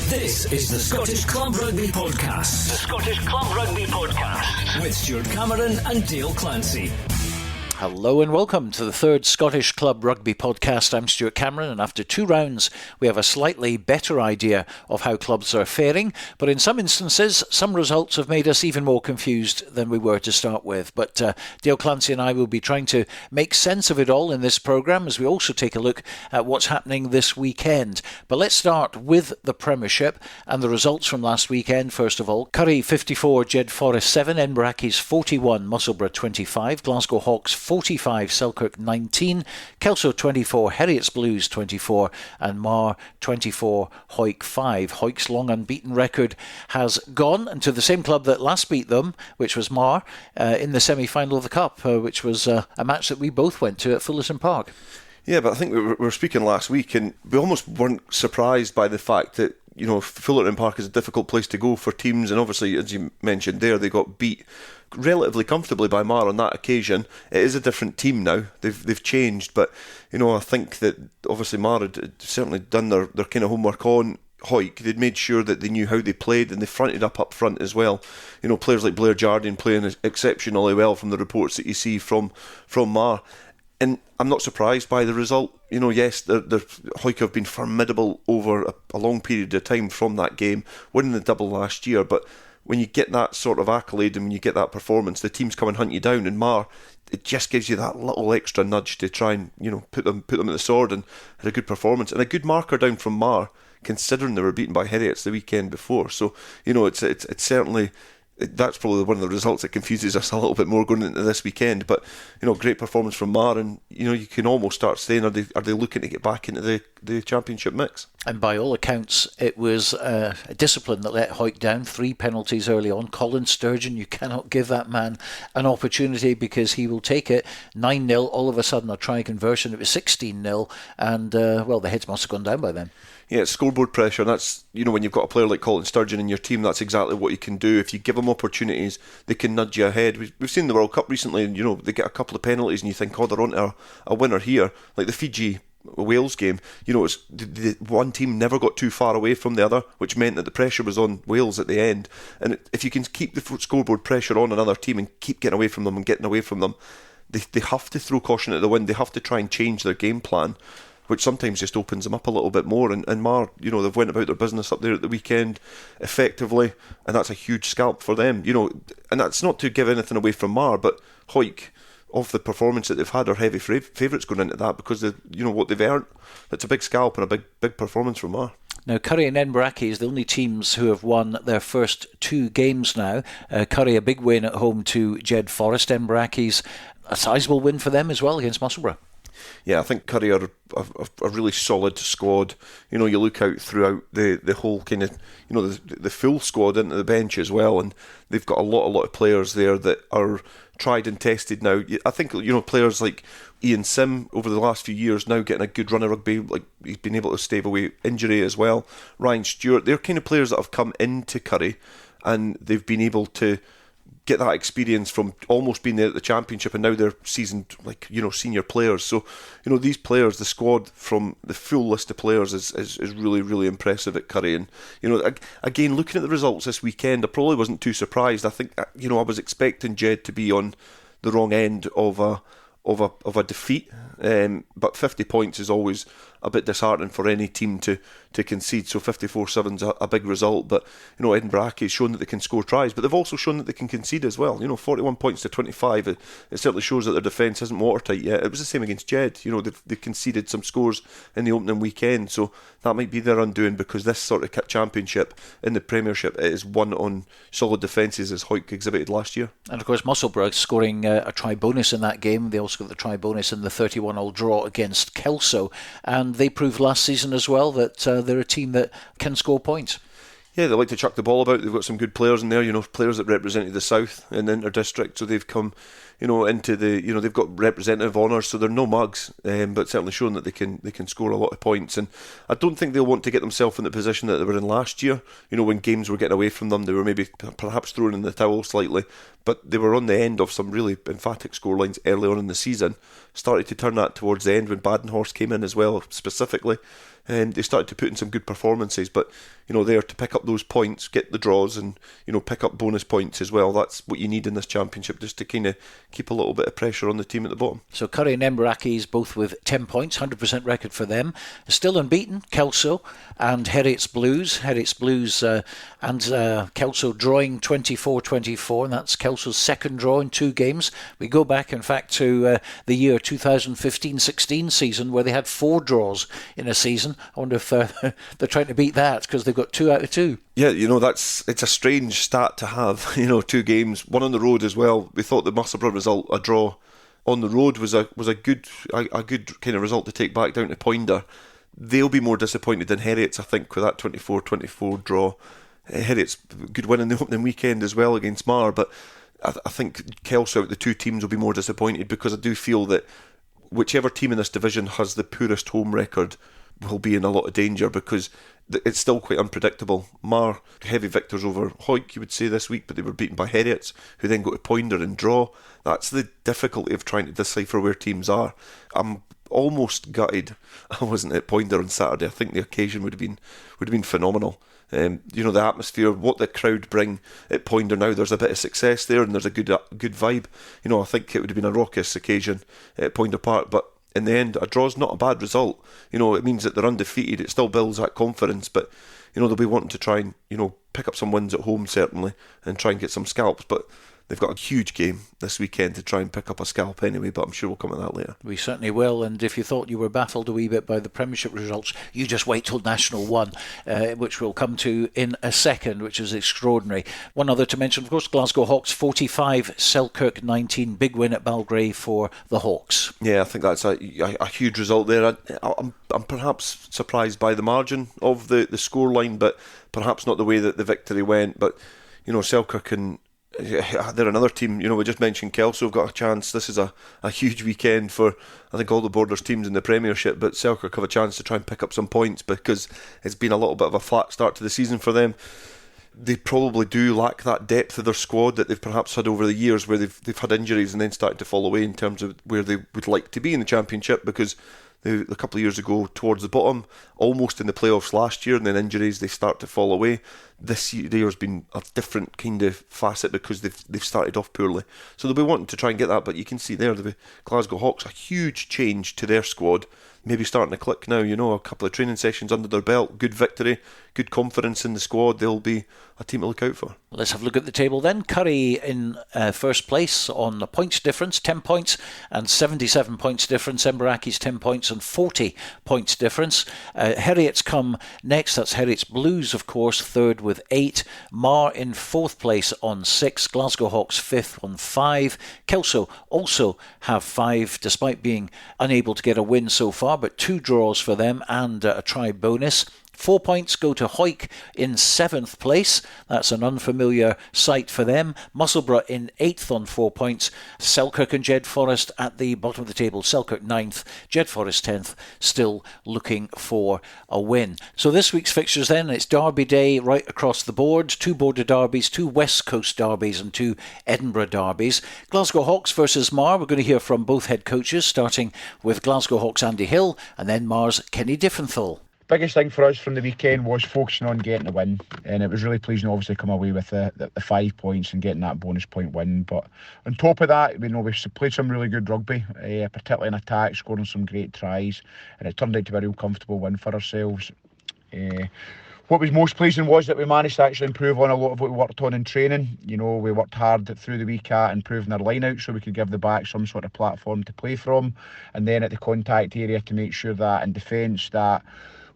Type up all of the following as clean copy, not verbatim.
This is the Scottish Club Rugby Podcast. The Scottish Club Rugby Podcast. With Stuart Cameron and Dale Clancy. Hello and welcome to the third Scottish Club Rugby Podcast. I'm Stuart Cameron, and after 2 rounds we have a slightly better idea of how clubs are faring, but in some instances some results have made us even more confused than we were to start with. But Dale Clancy and I will be trying to make sense of it all in this programme as we also take a look at what's happening this weekend. But let's start with the Premiership and the results from last weekend. First of all, Curry 54, Jedforest 7, Edinburgh 41, Musselburgh 25, Glasgow Hawks 45, Selkirk 19, Kelso 24, Heriots Blues 24 and Mar 24, Hawick 5. Hawick's long unbeaten record has gone, and to the same club that last beat them, which was Mar, in the semi-final of the Cup, which was a match that we both went to at Fullerton Park. Yeah, but I think we were speaking last week and we almost weren't surprised by the fact that, you know, Fullerton Park is a difficult place to go for teams, and obviously, as you mentioned there, they got beat relatively comfortably by Mar on that occasion. It is a different team now. They've changed, but you know, I think that obviously Mar had certainly done their kind of homework on Hawick. They'd made sure that they knew how they played, and they fronted up front as well. You know, players like Blair Jardine playing exceptionally well from the reports that you see from Mar. And I'm not surprised by the result. You know, yes, Hawick have been formidable over a long period of time from that game, winning the double last year. But when you get that sort of accolade and when you get that performance, the teams come and hunt you down. And Mar, it just gives you that little extra nudge to try and, you know, put them at the sword, and had a good performance and a good marker down from Mar, considering they were beaten by Heriots the weekend before. So, you know, it's certainly. That's probably one of the results that confuses us a little bit more going into this weekend. But, you know, great performance from Mar, and, you know, you can almost start saying, are they looking to get back into the championship mix? And by all accounts, it was a discipline that let Hawick down. 3 penalties early on. Colin Sturgeon, you cannot give that man an opportunity because he will take it. 9-0, all of a sudden a try conversion. It was 16-0, and, well, the heads must have gone down by then. Yeah, it's scoreboard pressure, and that's, you know, when you've got a player like Colin Sturgeon in your team, that's exactly what you can do. If you give them opportunities, they can nudge you ahead. We've seen the World Cup recently, and, you know, they get a couple of penalties and you think, oh, they're on to a winner here. Like the Fiji-Wales game, you know, it's the one team never got too far away from the other, which meant that the pressure was on Wales at the end. And if you can keep the scoreboard pressure on another team and keep getting away from them and getting away from them, they have to throw caution at the wind. They have to try and change their game plan, which sometimes just opens them up a little bit more. And Mar, you know, they've went about their business up there at the weekend effectively, and that's a huge scalp for them. You know, and that's not to give anything away from Mar, but Hawick, of the performance that they've had, are heavy favourites going into that because of, you know, what they've earned. It's a big scalp and a big performance from Mar. Now, Curry and Edinburgh is the only teams who have won their first 2 games now. Curry, a big win at home to Jedforest. Edinburgh's a sizable win for them as well against Musselburgh. Yeah, I think Curry are a really solid squad. You know, you look out throughout the whole kind of, you know, the full squad into the bench as well, and they've got a lot of players there that are tried and tested now. I think, you know, players like Ian Sim over the last few years now getting a good run of rugby, like he's been able to stave away injury as well. Ryan Stewart, they're kind of players that have come into Curry and they've been able to get that experience from almost being there at the championship, and now they're seasoned, like, you know, senior players. So, you know, these players, the squad from the full list of players is really, really impressive at Curry. And, you know, again, looking at the results this weekend, I probably wasn't too surprised. I think, you know, I was expecting Jed to be on the wrong end of a defeat, but 50 points is always a bit disheartening for any team to concede. So 54-7's a big result, but, you know, Edinburgh has shown that they can score tries, but they've also shown that they can concede as well. You know, 41 points to 25, it certainly shows that their defence isn't watertight yet. It was the same against Jed. You know, they conceded some scores in the opening weekend, so that might be their undoing, because this sort of championship in the Premiership, it is won on solid defences as Hawick exhibited last year. And of course Musselburgh scoring a try bonus in that game. They also got the try bonus in the 31-all draw against Kelso, and they proved last season as well that they're a team that can score points. Yeah, they like to chuck the ball about. They've got some good players in there, you know, players that represented the South in the inter-district, so they've come, you know, into the, you know, they've got representative honours, so they're no mugs, but certainly showing that they can score a lot of points. And I don't think they'll want to get themselves in the position that they were in last year. You know, when games were getting away from them, they were maybe perhaps throwing in the towel slightly, but they were on the end of some really emphatic scorelines early on in the season. Started to turn that towards the end when Badenhorst came in as well, specifically. They started to put in some good performances, but there to pick up those points, get the draws, and pick up bonus points as well. That's what you need in this championship, just to kind of keep a little bit of pressure on the team at the bottom. So Curry and Embrackis both with 10 points, 100% record for them. Still unbeaten, Kelso and Heriot's Blues. Heriot's Blues and Kelso drawing 24-24, and that's Kelso's second draw in 2 games. We go back, in fact, to the year 2015-16 season, where they had 4 draws in a season. I wonder if they're trying to beat that, because they've got 2 out of 2. Yeah, it's a strange stat to have. 2 games, one on the road as well. We thought the Musselburgh result, a draw on the road, was a good kind of result to take back down to Poynter. They'll be more disappointed than Heriot's, I think, with that 24-24 draw. Heriot's good win in the opening weekend as well against Mar, but I think Kelso out the 2 teams will be more disappointed, because I do feel that whichever team in this division has the poorest home record will be in a lot of danger, because it's still quite unpredictable. Mar, heavy victors over Hawick, you would say, this week, but they were beaten by Heriot's, who then go to Poynter and draw. That's the difficulty of trying to decipher where teams are. I'm almost gutted I wasn't at Poynter on Saturday. I think the occasion would have been phenomenal. The atmosphere, what the crowd bring at Poynter now, there's a bit of success there, and there's a good vibe. I think it would have been a raucous occasion at Poynter Park, but in the end, a draw's not a bad result. It means that they're undefeated. It still builds that confidence, but they'll be wanting to try and pick up some wins at home, certainly, and try and get some scalps. But they've got a huge game this weekend to try and pick up a scalp anyway, but I'm sure we'll come to that later. We certainly will, and if you thought you were baffled a wee bit by the Premiership results, you just wait till National 1, which we'll come to in a second, which is extraordinary. One other to mention, of course, Glasgow Hawks 45, Selkirk 19, big win at Balgray for the Hawks. Yeah, I think that's a huge result there. I'm perhaps surprised by the margin of the scoreline, but perhaps not the way that the victory went. But, Selkirk and they're another team. We just mentioned Kelso have got a chance. This is a huge weekend for, I think, all the Borders teams in the Premiership, but Selkirk have a chance to try and pick up some points, because it's been a little bit of a flat start to the season for them. They probably do lack that depth of their squad that they've perhaps had over the years, where they've had injuries and then started to fall away in terms of where they would like to be in the Championship, because a couple of years ago towards the bottom, almost in the playoffs last year, and then injuries, they start to fall away. This year has been a different kind of facet, because they've started off poorly, so they'll be wanting to try and get that. But you can see there, the Glasgow Hawks, a huge change to their squad, maybe starting to click now. A couple of training sessions under their belt, good victory, good confidence in the squad. They'll be a team to look out for. Let's have a look at the table then. Curry in first place on the points difference, 10 points and 77 points difference. Emberacky's 10 points and 40 points difference. Heriot's come next. That's Heriot's Blues, of course, third with 8. Mar in fourth place on 6. Glasgow Hawks fifth on 5. Kelso also have 5, despite being unable to get a win so far, but 2 draws for them and a try bonus. 4 points go to Hawick in 7th place. That's an unfamiliar sight for them. Musselburgh in 8th on 4 points. Selkirk and Jedforest at the bottom of the table. Selkirk 9th, Jedforest 10th, still looking for a win. So this week's fixtures then, it's Derby Day right across the board. 2 Border derbies, 2 West Coast derbies and 2 Edinburgh derbies. Glasgow Hawks versus Mar. We're going to hear from both head coaches, starting with Glasgow Hawks Andy Hill and then Mar's Kenny Diffenthal. Biggest thing for us from the weekend was focusing on getting a win, and it was really pleasing to obviously come away with the 5 points and getting that bonus point win. But on top of that, we played some really good rugby, particularly in attack, scoring some great tries, and it turned out to be a real comfortable win for ourselves. What was most pleasing was that we managed to actually improve on a lot of what we worked on in training. We worked hard through the week at improving our line out so we could give the back some sort of platform to play from, and then at the contact area to make sure that in defence that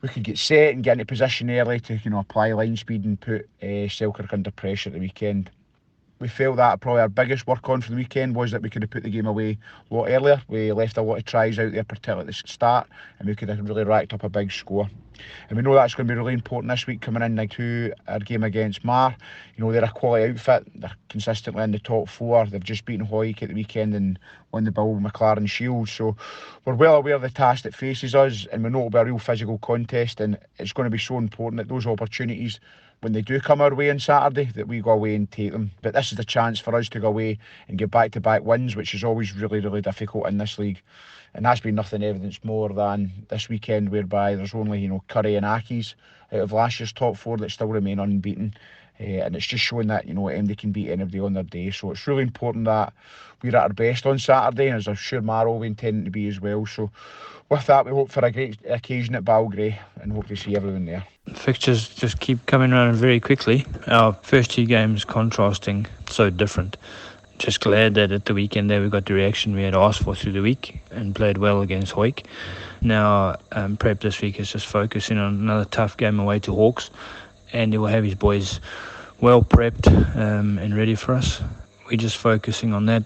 we could get set and get into position early to apply line speed and put Selkirk under pressure at the weekend. We felt that probably our biggest work on for the weekend was that we could have put the game away a lot earlier. We left a lot of tries out there, particularly at the start, and we could have really racked up a big score. And we know that's going to be really important this week coming in to our game against Mar. They're a quality outfit. They're consistently in the top 4. They've just beaten Hawick at the weekend and won the Bill McLaren Shield. So we're well aware of the task that faces us, and we know it'll be a real physical contest, and it's going to be so important that those opportunities, when they do come our way on Saturday, that we go away and take them. But this is the chance for us to go away and get back-to-back wins, which is always really, really difficult in this league. And that's been nothing evidence more than this weekend, whereby there's only, Curry and Accies out of last year's top 4 that still remain unbeaten. And it's just showing that, MD can beat anybody on their day. So it's really important that we're at our best on Saturday, and as I'm sure Marrow will be intending to be as well. So with that, we hope for a great occasion at Balgrey and hope to see everyone there. Fixtures just keep coming around very quickly. Our first 2 games contrasting so different. Just glad that at the weekend there we got the reaction we had asked for through the week and played well against Hoyk. Now prep this week is just focusing on another tough game away to Hawks. Andy will have his boys well prepped and ready for us. We're just focusing on that,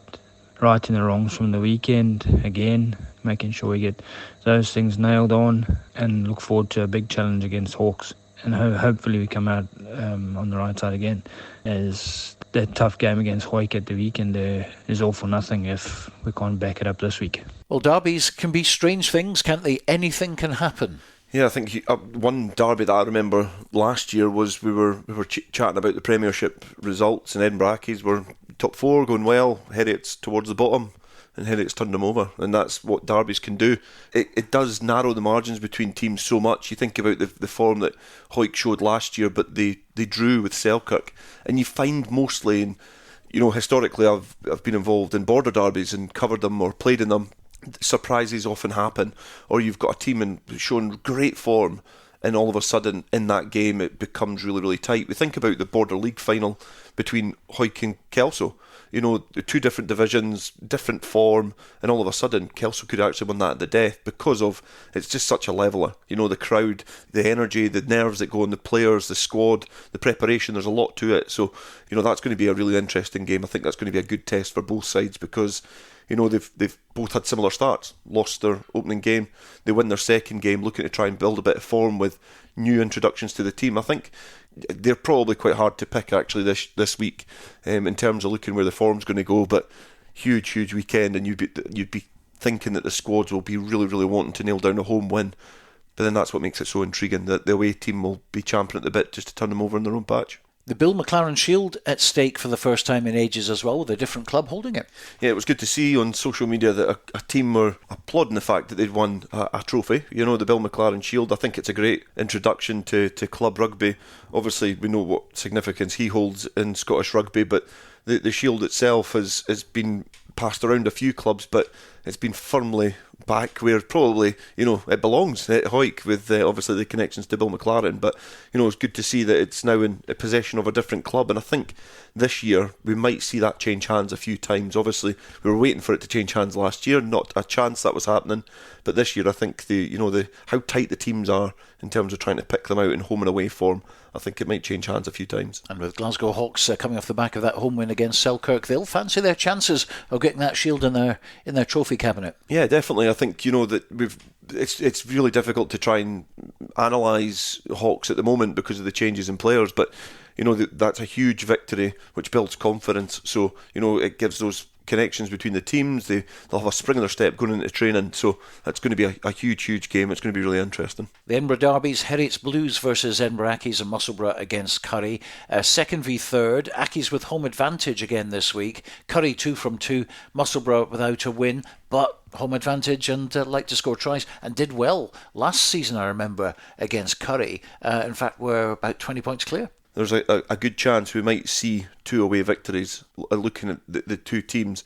righting the wrongs from the weekend again, making sure we get those things nailed on and look forward to a big challenge against Hawks. And hopefully we come out on the right side again, as that tough game against Hoyk at the weekend is all for nothing if we can't back it up this week. Well, derbies can be strange things, can't they? Anything can happen. Yeah, I think one derby that I remember last year was we were chatting about the Premiership results, and Edinburgh Accies were top 4 going well, Heriots towards the bottom, and Heriots turned them over, and that's what derbies can do. It does narrow the margins between teams so much. You think about the form that Hoyk showed last year, but they drew with Selkirk, and you find mostly, and historically I've been involved in border derbies and covered them or played in them. Surprises often happen, or you've got a team showing great form, and all of a sudden in that game it becomes really, really tight. We think about the Border League final between Hoyk and Kelso. The 2 different divisions, different form, and all of a sudden Kelso could actually win that at the death because of it's just such a leveller. The crowd, the energy, the nerves that go on the players, the squad, the preparation. There's a lot to it. So that's going to be a really interesting game. I think that's going to be a good test for both sides because they've both had similar starts, lost their opening game, they win their second game, looking to try and build a bit of form with new introductions to the team. I think they're probably quite hard to pick actually this week in terms of looking where the form's going to go, but huge weekend, and you'd be thinking that the squads will be really, really wanting to nail down a home win. But then that's what makes it so intriguing, that the away team will be champing at the bit just to turn them over in their own patch. The Bill McLaren Shield at stake for the first time in ages as well, with a different club holding it. Yeah, it was good to see on social media that a team were applauding the fact that they'd won a trophy. The Bill McLaren Shield. I think it's a great introduction to club rugby. Obviously, we know what significance he holds in Scottish rugby, but the Shield itself has been passed around a few clubs, but it's been firmly back where probably it belongs at Hoyk, with obviously the connections to Bill McLaren. But it's good to see that it's now in possession of a different club, and I think this year we might see that change hands a few times. Obviously we were waiting for it to change hands last year, not a chance that was happening, but this year I think the how tight the teams are in terms of trying to pick them out in home and away form, I think it might change hands a few times. And with Glasgow Hawks coming off the back of that home win against Selkirk, they'll fancy their chances of getting that shield in their trophy cabinet. Yeah, definitely. I think that it's really difficult to try and analyse Hawks at the moment because of the changes in players, but that's a huge victory which builds confidence. So it gives those connections between the teams. They'll have a spring in their step going into training, so that's going to be a huge game. It's going to be really interesting. The Edinburgh derbies, Heriots Blues versus Edinburgh Accies, and Musselburgh against Curry. Second v third, Accies with home advantage again this week. Curry 2 from 2, Musselburgh without a win, but home advantage and like to score tries, and did well last season, I remember, against Curry. In fact, we're about 20 points clear. There's a good chance we might see 2 away victories looking at the 2 teams,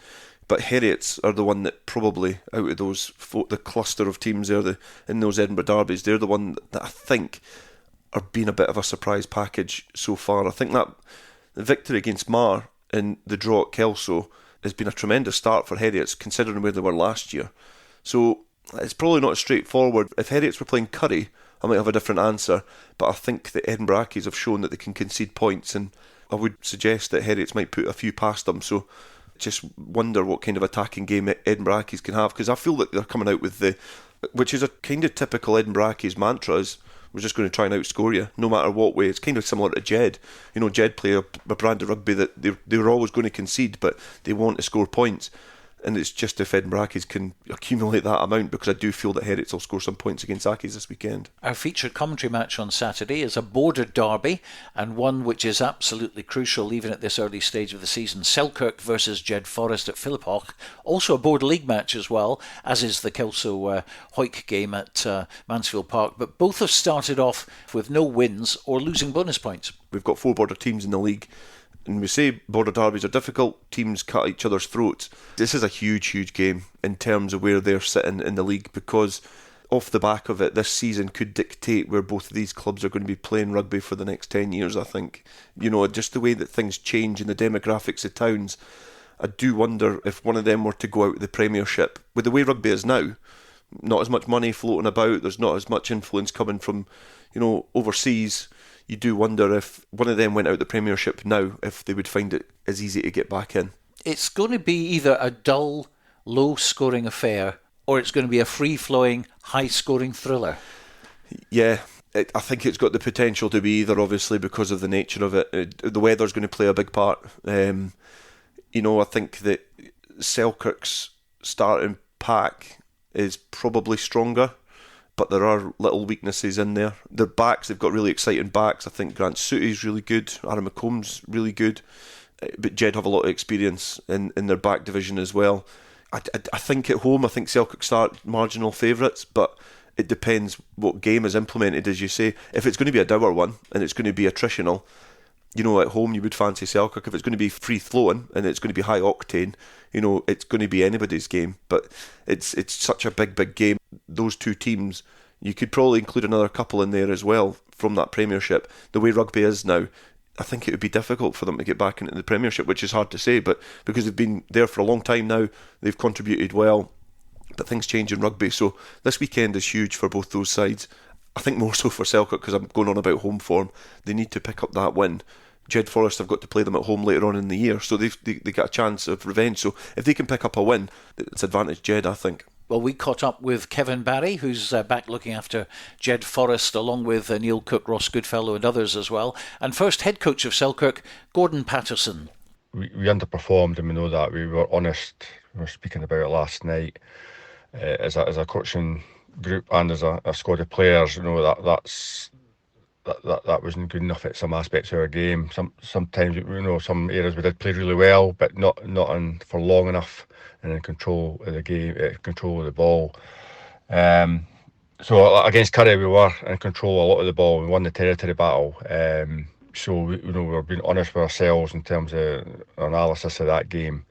but Heriots are the one that probably, out of those the cluster of teams there in those Edinburgh derbies, they're the one that I think are being a bit of a surprise package so far. I think that the victory against Mar and the draw at Kelso has been a tremendous start for Heriots considering where they were last year. So it's probably not as straightforward. If Heriots were playing Curry, I might have a different answer, but I think the Edinburgh Accies have shown that they can concede points, and I would suggest that Heriots might put a few past them. So just wonder what kind of attacking game Edinburgh Accies can have, because I feel that they're coming out with which is a kind of typical Edinburgh Accies mantra, is we're just going to try and outscore you no matter what way. It's kind of similar to Jed. Jed play a brand of rugby that they were always going to concede, but they want to score points. And it's just if Edinburgh Accies can accumulate that amount, because I do feel that Herets will score some points against Accies this weekend. Our featured commentary match on Saturday is a border derby, and one which is absolutely crucial even at this early stage of the season. Selkirk versus Jedforest at Philiphaugh. Also a Board League match as well, as is the Kelso Hoyk game at Mansfield Park. But both have started off with no wins or losing bonus points. We've got 4 border teams in the league. And we say border derbies are difficult, teams cut each other's throats. This is a huge game in terms of where they're sitting in the league, because off the back of it, this season could dictate where both of these clubs are going to be playing rugby for the next 10 years, I think. Just the way that things change in the demographics of towns, I do wonder if one of them were to go out of the Premiership. With the way rugby is now, not as much money floating about, there's not as much influence coming from, overseas. You do wonder if one of them went out the Premiership now, if they would find it as easy to get back in. It's going to be either a dull, low-scoring affair, or it's going to be a free-flowing, high-scoring thriller. Yeah, I think it's got the potential to be either, obviously, because of the nature of it. The weather's going to play a big part. I think that Selkirk's starting pack is probably stronger, but there are little weaknesses in there. Their backs, they've got really exciting backs. I think Grant Sooty's really good, Aaron McComb's really good, but Jed have a lot of experience in their back division as well. I think at home, I think Selkirk start marginal favourites, but it depends what game is implemented, as you say. If it's going to be a dour one and it's going to be attritional, at home you would fancy Selkirk. If it's going to be free-flowing and it's going to be high octane, it's going to be anybody's game. But it's such a big game. Those two teams, you could probably include another couple in there as well from that Premiership. The way rugby is now, I think it would be difficult for them to get back into the Premiership, which is hard to say, but because they've been there for a long time now, they've contributed well. But things change in rugby, so this weekend is huge for both those sides. I think more so for Selkirk, because I'm going on about home form. They need to pick up that win. Jedforest have got to play them at home later on in the year, so they get a chance of revenge. So if they can pick up a win, it's advantage Jed, I think. Well, we caught up with Kevin Barry, who's back looking after Jedforest, along with Neil Cook, Ross Goodfellow and others as well. And first, head coach of Selkirk, Gordon Patterson. We underperformed, and we know that. We were honest. We were speaking about it last night. As a coaching group and as a squad of players, that wasn't good enough at some aspects of our game. Sometimes some areas we did play really well, but not for long enough and in control of the game, control of the ball. So against Curry we were in control a lot of the ball. We won the territory battle. So we're being honest with ourselves in terms of our analysis of that game.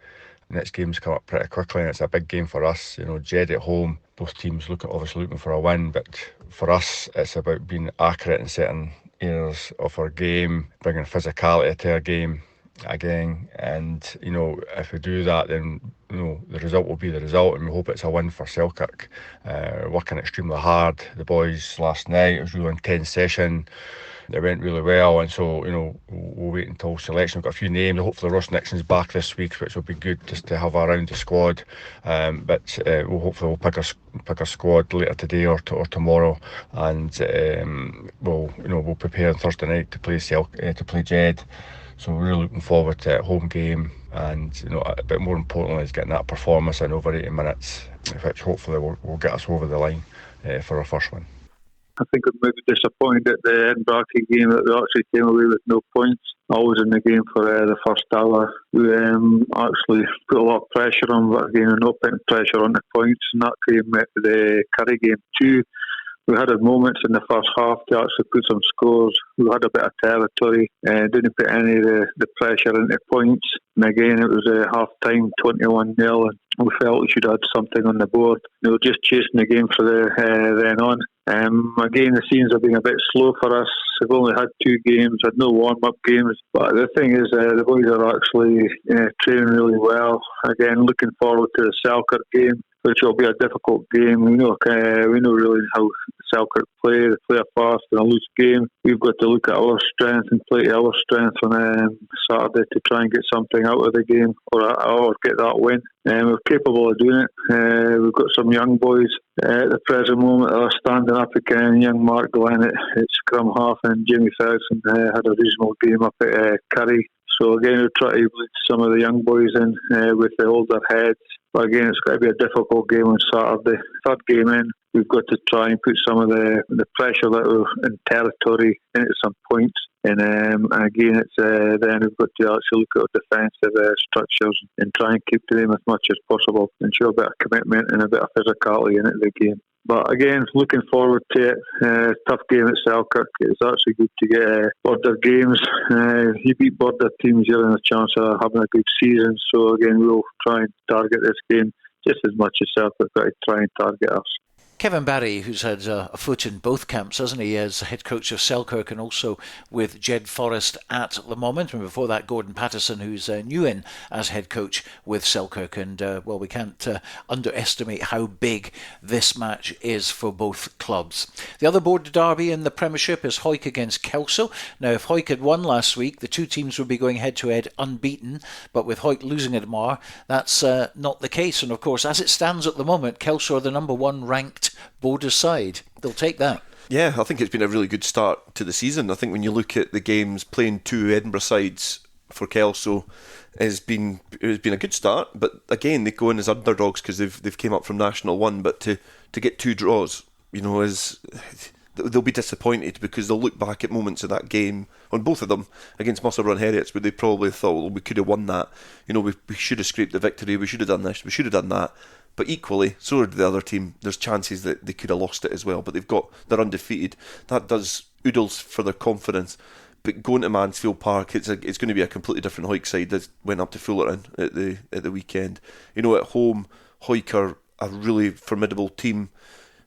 The next game's come up pretty quickly, and it's a big game for us. Jed at home, both teams obviously looking for a win, but for us it's about being accurate in certain areas of our game, bringing physicality to our game again, and if we do that, then the result will be the result, and we hope it's a win for Selkirk. Working extremely hard, the boys last night, it was a really intense session. It went really well, and so we'll wait until selection. We've got a few names. Hopefully Ross Nixon's back this week, which will be good just to have around the squad. But we'll pick a squad later today or tomorrow, and we'll prepare on Thursday night to play Jed. So we're really looking forward to a home game, and a bit more importantly is getting that performance in over 80 minutes, which hopefully will get us over the line for our first win. I think I'm maybe disappointed at the Edinburgh game that we actually came away with no points. I was in the game for the first hour. We actually put a lot of pressure on, but again, we're not putting pressure on the points. And that came at the Curry game too. We had moments in the first half to actually put some scores. We had a bit of territory, didn't put any of the pressure into points. And again, it was half-time, 21-0, and we felt we should have had something on the board. Just chasing the game for then on. Again, the seasons have been a bit slow for us. We've only had 2 games, had no warm-up games. But the thing is, the boys are actually training really well. Again, looking forward to the Selkirk game, which will be a difficult game. We know really how Selkirk play. They play a fast and a loose game. We've got to look at our strength and play to our strength on Saturday to try and get something out of the game or get that win. We're capable of doing it. We've got some young boys at the present moment that are standing up again. Young Mark Glenn at scrum half and Jamie Ferguson had a reasonable game up at Curry. So again, we'll try to bleed some of the young boys in with the older heads. But again, it's going to be a difficult game on Saturday. Third game in, we've got to try and put some of the pressure that we're in territory into some points. And again, it's then we've got to actually look at our defensive structures and try and keep to them as much as possible and show a bit of commitment and a bit of physicality into the game. But again, looking forward to it. Tough game at Selkirk. It's actually good to get border games. You beat border teams, you're in a chance of having a good season. So again, we'll try and target this game just as much as Selkirk to try and target us. Kevin Barry, who's had a foot in both camps, hasn't he, as head coach of Selkirk and also with Jedforest at the moment. And before that, Gordon Patterson, who's new in as head coach with Selkirk. And, well, we can't underestimate how big this match is for both clubs. The other border derby in the Premiership is Hawick against Kelso. Now, if Hawick had won last week, the two teams would be going head-to-head unbeaten. But with Hawick losing at Mar, that's not the case. And, of course, as it stands at the moment, Kelso are the number one ranked border side. They'll take that. Yeah, I think it's been a really good start to the season. I think when you look at the games, playing two Edinburgh sides for Kelso has been a good start. But again, they go in as underdogs because they've came up from National 1. But to get two draws, they'll be disappointed because they'll look back at moments of that game on both of them against Musselburgh and Heriots where they probably thought, well, we could have won that. We should have scraped the victory. We should have done this. We should have done that. But equally, so did the other team. There's chances that they could have lost it as well. But they're undefeated. That does oodles for their confidence. But going to Mansfield Park, it's going to be a completely different Hawick side that went up to Fullerton at the weekend. At home, Hawick are a really formidable team.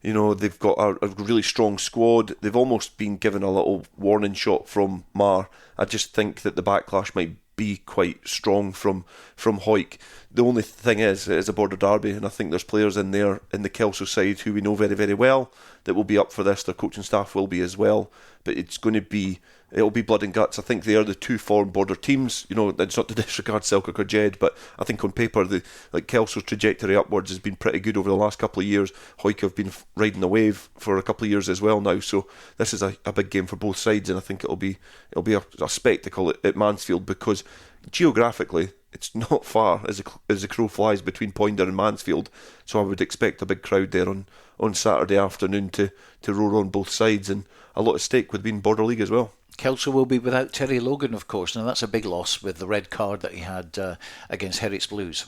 They've got a really strong squad. They've almost been given a little warning shot from Mar. I just think that the backlash might be quite strong from Hawick. The only thing is, it is a border derby, and I think there's players in there in the Kelso side who we know very, very well that will be up for this. Their coaching staff will be as well. But it'll be blood and guts. I think they are the two form border teams. It's not to disregard Selkirk or Jed, but I think on paper, Kelso's trajectory upwards has been pretty good over the last couple of years. Hawick have been riding the wave for a couple of years as well now. So this is a big game for both sides, and I think it'll be a spectacle at Mansfield because geographically it's not far as the crow flies between Poynter and Mansfield. So I would expect a big crowd there on Saturday afternoon to roar on both sides, and a lot at stake with being Border League as well. Kelso will be without Terry Logan, of course. Now, that's a big loss with the red card that he had against Heriots Blues.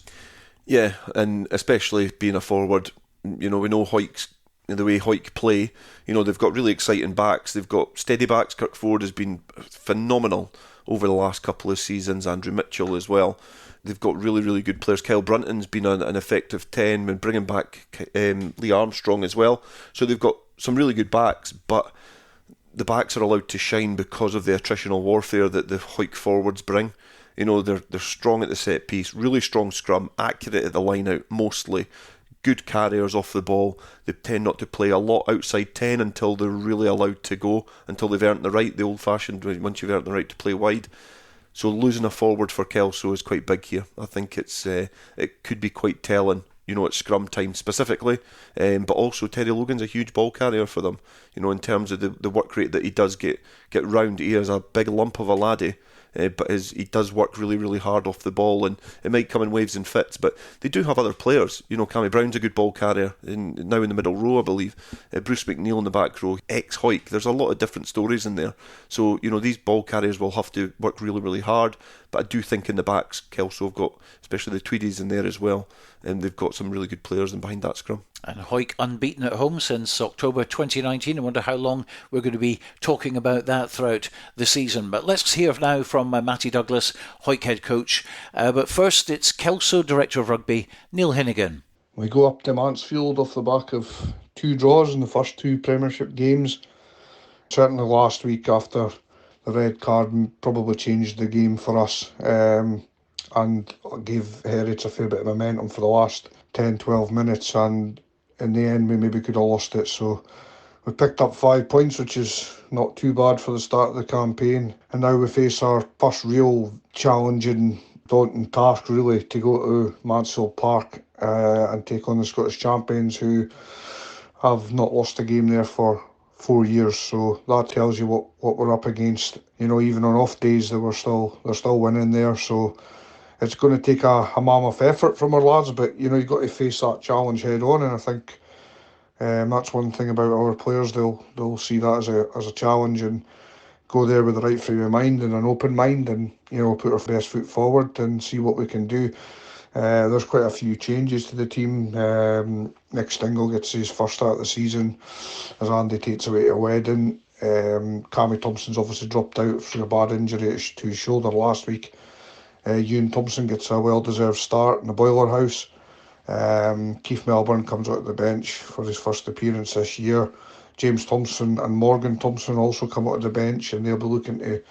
Yeah, and especially being a forward, we know Hawick's, the way Hawick play, they've got really exciting backs. They've got steady backs. Kirk Ford has been phenomenal over the last couple of seasons. Andrew Mitchell as well. They've got really, really good players. Kyle Brunton's been an effective 10 and bringing back Lee Armstrong as well. So they've got some really good backs, but the backs are allowed to shine because of the attritional warfare that the Hawick forwards bring. They're strong at the set piece, really strong scrum, accurate at the line out mostly, good carriers off the ball. They tend not to play a lot outside 10 until they're really allowed to go, until they've earned the right, the old-fashioned, once you've earned the right to play wide. So losing a forward for Kelso is quite big here. I think it could be quite telling, at scrum time specifically. But also Terry Logan's a huge ball carrier for them, in terms of the work rate that he does get round. He is a big lump of a laddie. But he does work really, really hard off the ball, and it might come in waves and fits. But they do have other players. Cammy Brown's a good ball carrier, now in the middle row, I believe. Bruce McNeil in the back row, ex-Hawick. There's a lot of different stories in there. So, these ball carriers will have to work really, really hard. But I do think in the backs, Kelso have got, especially the Tweedies in there as well, and they've got some really good players in behind that scrum. And Hawick unbeaten at home since October 2019. I wonder how long we're going to be talking about that throughout the season. But let's hear now from Matty Douglas, Hawick head coach. But first, it's Kelso Director of Rugby, Neil Hinnigan. We go up to Mansfield off the back of 2 draws in the first 2 Premiership games. Certainly last week after the red card probably changed the game for us and gave Heriots a fair bit of momentum for the last 10-12 minutes, and in the end we maybe could have lost it. So we picked up 5 points, which is not too bad for the start of the campaign, and now we face our first real challenging, daunting task really, to go to Mansfield Park and take on the Scottish champions, who have not lost a game there for 4 years. So that tells you what we're up against. Even on off days they're still winning there. So it's going to take a mammoth effort from our lads, but you've got to face that challenge head on, and I think that's one thing about our players. They'll see that as a challenge and go there with the right frame of mind and an open mind, and put our best foot forward and see what we can do. There's quite a few changes to the team. Nick Stingle gets his first start of the season as Andy takes away to a wedding. Cammy Thompson's obviously dropped out through a bad injury to his shoulder last week. Ewan Thompson gets a well-deserved start in the Boiler House. Keith Melbourne comes out of the bench for his first appearance this year. James Thompson and Morgan Thompson also come out of the bench, and they'll be looking to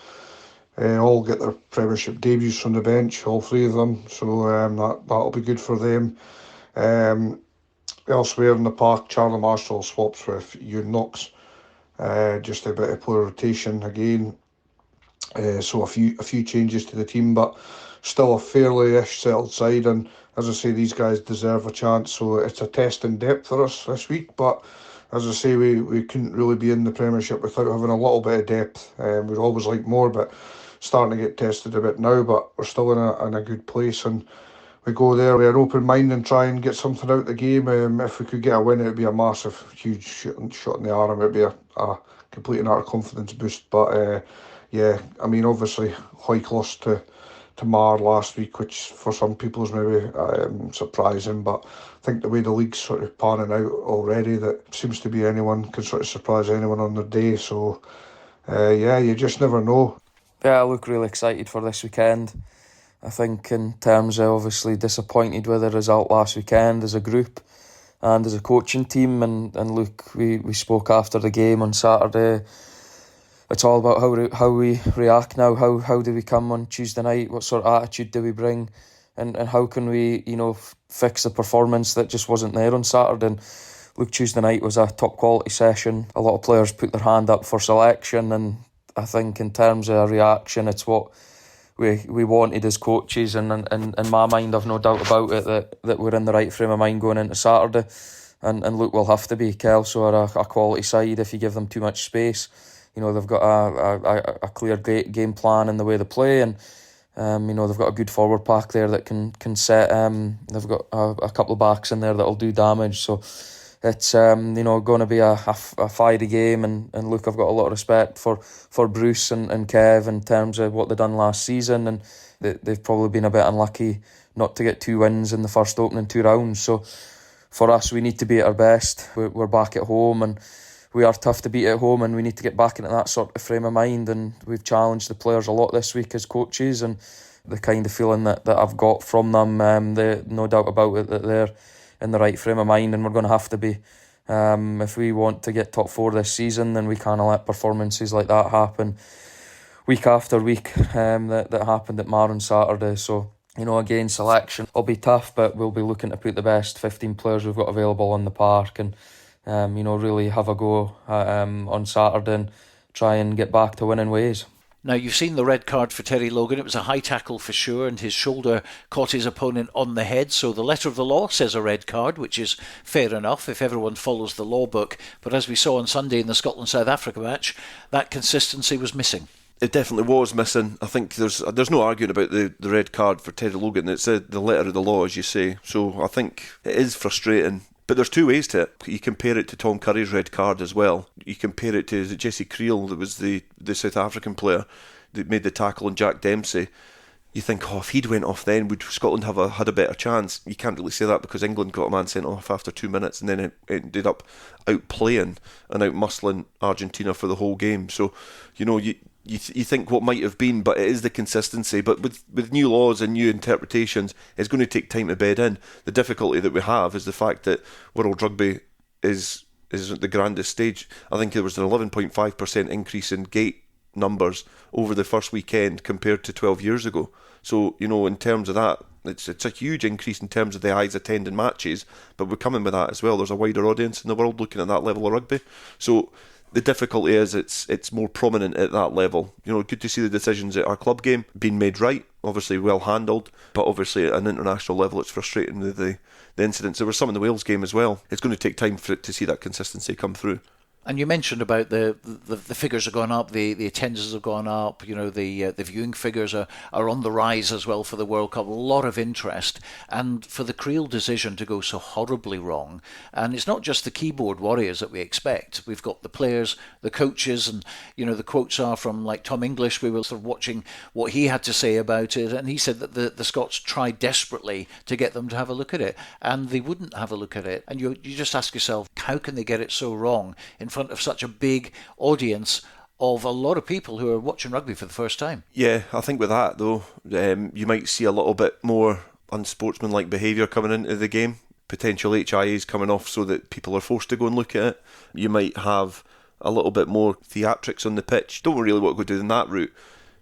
all get their Premiership debuts from the bench, all three of them. So that'll be good for them. Elsewhere in the park, Charlie Marshall swaps with Ewan Knox. Just a bit of player rotation again. So a few changes to the team, but still a fairly-ish settled side. And as I say, these guys deserve a chance. So it's a test in depth for us this week. But as I say, we couldn't really be in the Premiership without having a little bit of depth. We'd always like more, but starting to get tested a bit now. But we're still in a good place, and we go there with an open mind and try and get something out of the game. If we could get a win, it would be a massive, huge shot in the arm. It would be a complete and utter confidence boost. But obviously, Hoyk lost to Mar last week, which for some people is maybe surprising, but I think the way the league's sort of panning out already, that seems to be anyone can sort of surprise anyone on their day. So you just never know. Yeah, I look really excited for this weekend. I think in terms of obviously disappointed with the result last weekend as a group and as a coaching team, and look, we spoke after the game on Saturday. It's all about how we react now. How do we come on Tuesday night? What sort of attitude do we bring? And how can we, fix the performance that just wasn't there on Saturday? And look, Tuesday night was a top quality session. A lot of players put their hand up for selection, and I think in terms of a reaction, it's what we wanted as coaches. And in my mind, I've no doubt about it that we're in the right frame of mind going into Saturday. And look, we'll have to be. Kelso are a quality side if you give them too much space. They've got a clear game plan in the way they play, and they've got a good forward pack there that can set. They've got a couple of backs in there that'll do damage. So it's going to be a fiery game, and look, I've got a lot of respect for Bruce and Kev in terms of what they've done last season, and they've probably been a bit unlucky not to get 2 wins in the first opening 2 rounds. So for us, we need to be at our best. We're back at home, and we are tough to beat at home, and we need to get back into that sort of frame of mind. And we've challenged the players a lot this week as coaches, and the kind of feeling that I've got from them, no doubt about it, that they're in the right frame of mind, and we're going to have to be. If we want to get top 4 this season, then we can't let performances like that happen week after week that happened at Mar on Saturday. So, again, selection will be tough, but we'll be looking to put the best 15 players we've got available on the park, and really have a go on Saturday and try and get back to winning ways. Now, you've seen the red card for Terry Logan. It was a high tackle for sure, and his shoulder caught his opponent on the head. So the letter of the law says a red card, which is fair enough if everyone follows the law book. But as we saw on Sunday in the Scotland-South Africa match, that consistency was missing. It definitely was missing. I think there's no arguing about the red card for Terry Logan. It's the letter of the law, as you say. So I think it is frustrating. But there's 2 ways to it. You compare it to Tom Curry's red card as well. You compare it to, is it Jesse Creel, that was the South African player that made the tackle on Jack Dempsey. You think, if he'd went off then, would Scotland have had a better chance? You can't really say that, because England got a man sent off after 2 minutes, and then it ended up outplaying and outmuscling Argentina for the whole game. So, you think what might have been, but it is the consistency. But with new laws and new interpretations, it's going to take time to bed in. The difficulty that we have is the fact that World Rugby is at the grandest stage. I think there was an 11.5% increase in gate numbers over the first weekend compared to 12 years ago. So, in terms of that, it's a huge increase in terms of the eyes attending matches, but we're coming with that as well. There's a wider audience in the world looking at that level of rugby. So the difficulty is it's more prominent at that level. Good to see the decisions at our club game being made right, obviously well handled, but obviously at an international level it's frustrating with the incidents. There was some in the Wales game as well. It's going to take time for it to see that consistency come through. And you mentioned about the figures have gone up, the attendances have gone up, the viewing figures are on the rise as well for the World Cup. A lot of interest, and for the Creel decision to go so horribly wrong. And it's not just the keyboard warriors that we expect. We've got the players, the coaches, and the quotes are from like Tom English. We were sort of watching what he had to say about it, and he said that the Scots tried desperately to get them to have a look at it, and they wouldn't have a look at it. And you just ask yourself, how can they get it so wrong in front of such a big audience of a lot of people who are watching rugby for the first time? Yeah, I think with that though, you might see a little bit more unsportsmanlike behaviour coming into the game, potential HIAs coming off so that people are forced to go and look at it. You might have a little bit more theatrics on the pitch. Don't really want to go down that route,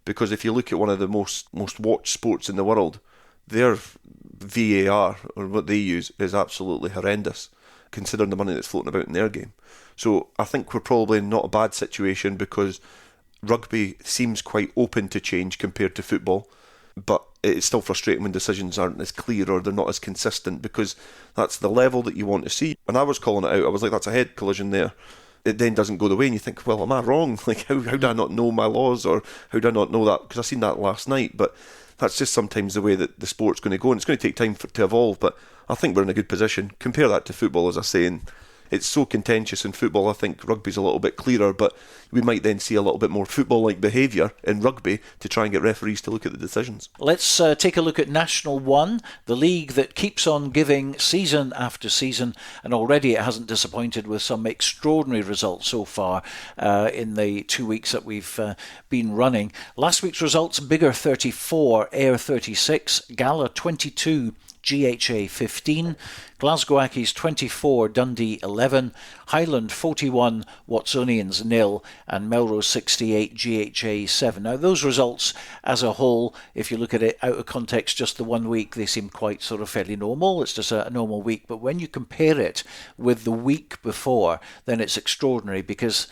because if you look at one of the most watched sports in the world, their VAR, or what they use, is absolutely horrendous, considering the money that's floating about in their game. So I think we're probably in not a bad situation, because rugby seems quite open to change compared to football, but it's still frustrating when decisions aren't as clear or they're not as consistent, because that's the level that you want to see. And I was calling it out, I was like, that's a head collision there. It then doesn't go the way, and you think, well, am I wrong? Like, how do I not know my laws, or how do I not know that? Because I seen that last night, but that's just sometimes the way that the sport's going to go, and it's going to take time to evolve, but I think we're in a good position. Compare that to football, as I say, and it's so contentious in football. I think rugby's a little bit clearer, but we might then see a little bit more football-like behaviour in rugby to try and get referees to look at the decisions. Let's take a look at National 1, the league that keeps on giving season after season, and already it hasn't disappointed with some extraordinary results so far in the 2 weeks that we've been running. Last week's results: Biggar 34, Ayr 36, Gala 22, GHA 15, Glasgow Accies 24, Dundee 11, Highland 41, Watsonians 0, and Melrose 68, GHA 7. Now those results as a whole, if you look at it out of context, just the 1 week, they seem quite sort of fairly normal. It's just a normal week. But when you compare it with the week before, then it's extraordinary, because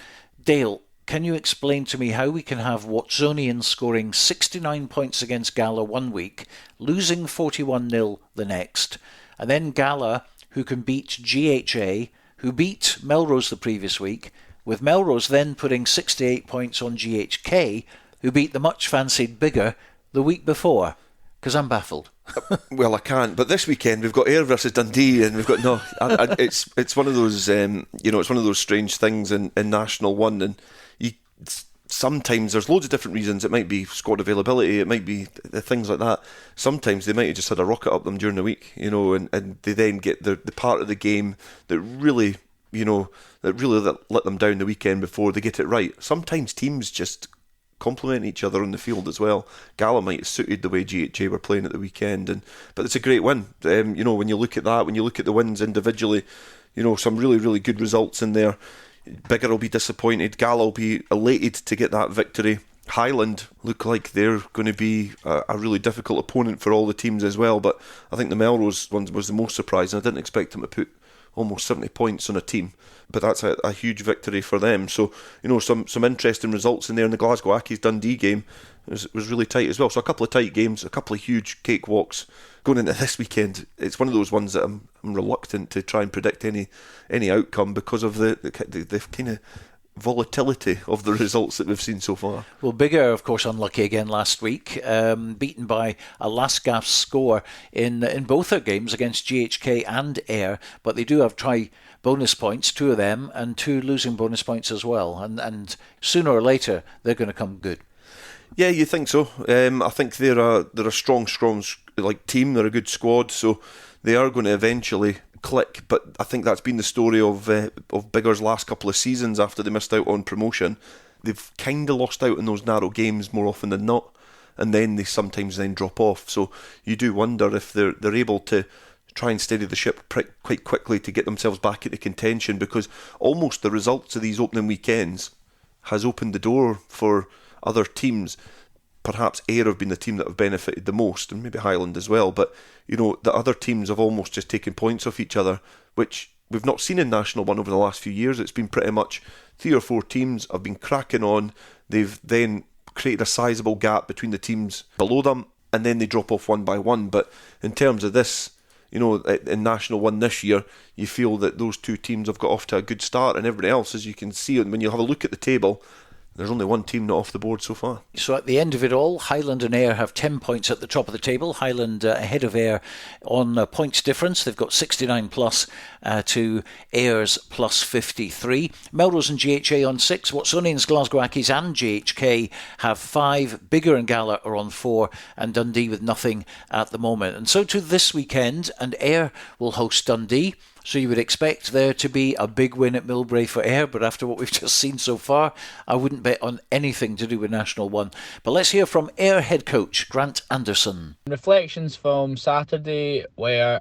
Dale, can you explain to me how we can have Watsonians scoring 69 points against Gala 1 week, losing 41-0 the next, and then Gala, who can beat GHA, who beat Melrose the previous week, with Melrose then putting 68 points on GHK, who beat the much-fancied Biggar the week before? Because I'm baffled. Well, I can't. But this weekend we've got Ayr versus Dundee, and we've got it's one of those it's one of those strange things in National 1, and sometimes there's loads of different reasons. It might be squad availability, it might be things like that. Sometimes they might have just had a rocket up them during the week, and they then get the part of the game that really let them down the weekend before they get it right. Sometimes teams just complement each other on the field as well. Gala might have suited the way GHA were playing at the weekend, but it's a great win. When you look at that, when you look at the wins individually, some really, really good results in there. Biggar will be disappointed. Gala will be elated to get that victory. Highland look like they're going to be a really difficult opponent for all the teams as well, but I think the Melrose one was the most surprising. I didn't expect them to put almost 70 points on a team, but that's a huge victory for them. So, some interesting results in there. In the Glasgow Accies Dundee game was really tight as well. So a couple of tight games, a couple of huge cakewalks going into this weekend. It's one of those ones that I'm reluctant to try and predict any outcome, because of the kind of volatility of the results that we've seen so far. Well, Biggar, of course, unlucky again last week, beaten by a last gasp score in both their games against GHK and Ayr, but they do have bonus points, 2 of them, and 2 losing bonus points as well, and sooner or later they're going to come good. Yeah, you think so? I think they're a strong team. They're a good squad, so they are going to eventually click. But I think that's been the story of Biggar's last couple of seasons after they missed out on promotion. They've kind of lost out in those narrow games more often than not, and then they sometimes then drop off. So you do wonder if they're able to try and steady the ship quite quickly to get themselves back into contention, because almost the results of these opening weekends has opened the door for other teams. Perhaps Ayr have been the team that have benefited the most, and maybe Highland as well, but the other teams have almost just taken points off each other, which we've not seen in National 1 over the last few years. It's been pretty much 3 or 4 teams have been cracking on. They've then created a sizable gap between the teams below them, and then they drop off one by one. But in terms of this, in National 1 this year, you feel that those two teams have got off to a good start, and everybody else, as you can see, when you have a look at the table, there's only one team not off the board so far. So at the end of it all, Highland and Ayr have 10 points at the top of the table. Highland ahead of Ayr on points difference. They've got 69 plus to Ayr's plus 53. Melrose and GHA on 6. Watsonians, Glasgow Accies and JHK have 5. Biggar and Gala are on 4. And Dundee with nothing at the moment. And so to this weekend, and Ayr will host Dundee. So you would expect there to be a big win at Millbrae for Ayr, but after what we've just seen so far, I wouldn't bet on anything to do with National 1. But let's hear from Ayr head coach Grant Anderson. Reflections from Saturday were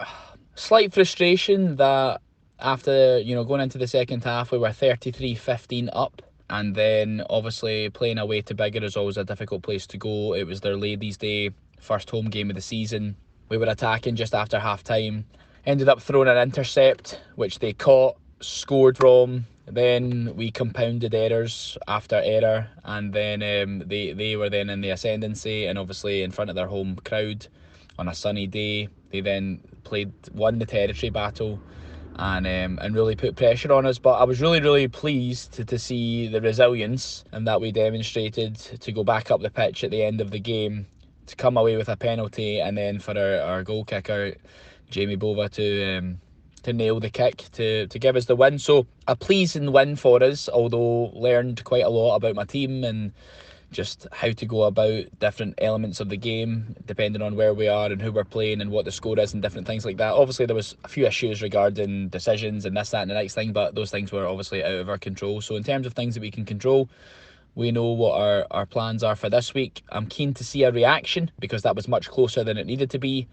slight frustration that after going into the second half, we were 33-15 up. And then obviously playing away to Biggar is always a difficult place to go. It was their ladies' day, first home game of the season. We were attacking just after half time. Ended up throwing an intercept, which they caught, scored from. Then we compounded errors after error, and then they were then in the ascendancy, and obviously in front of their home crowd on a sunny day. They then won the territory battle, and really put pressure on us. But I was really pleased to see the resilience and that we demonstrated to go back up the pitch at the end of the game, to come away with a penalty, and then for our goal kicker Jamie Bova to nail the kick to give us the win. So a pleasing win for us, although learned quite a lot about my team and just how to go about different elements of the game depending on where we are and who we're playing and what the score is and different things like that. Obviously there was a few issues regarding decisions and this, that and the next thing, but those things were obviously out of our control. So in terms of things that we can control, we know what our plans are for this week. I'm keen to see a reaction because that was much closer than it needed to be.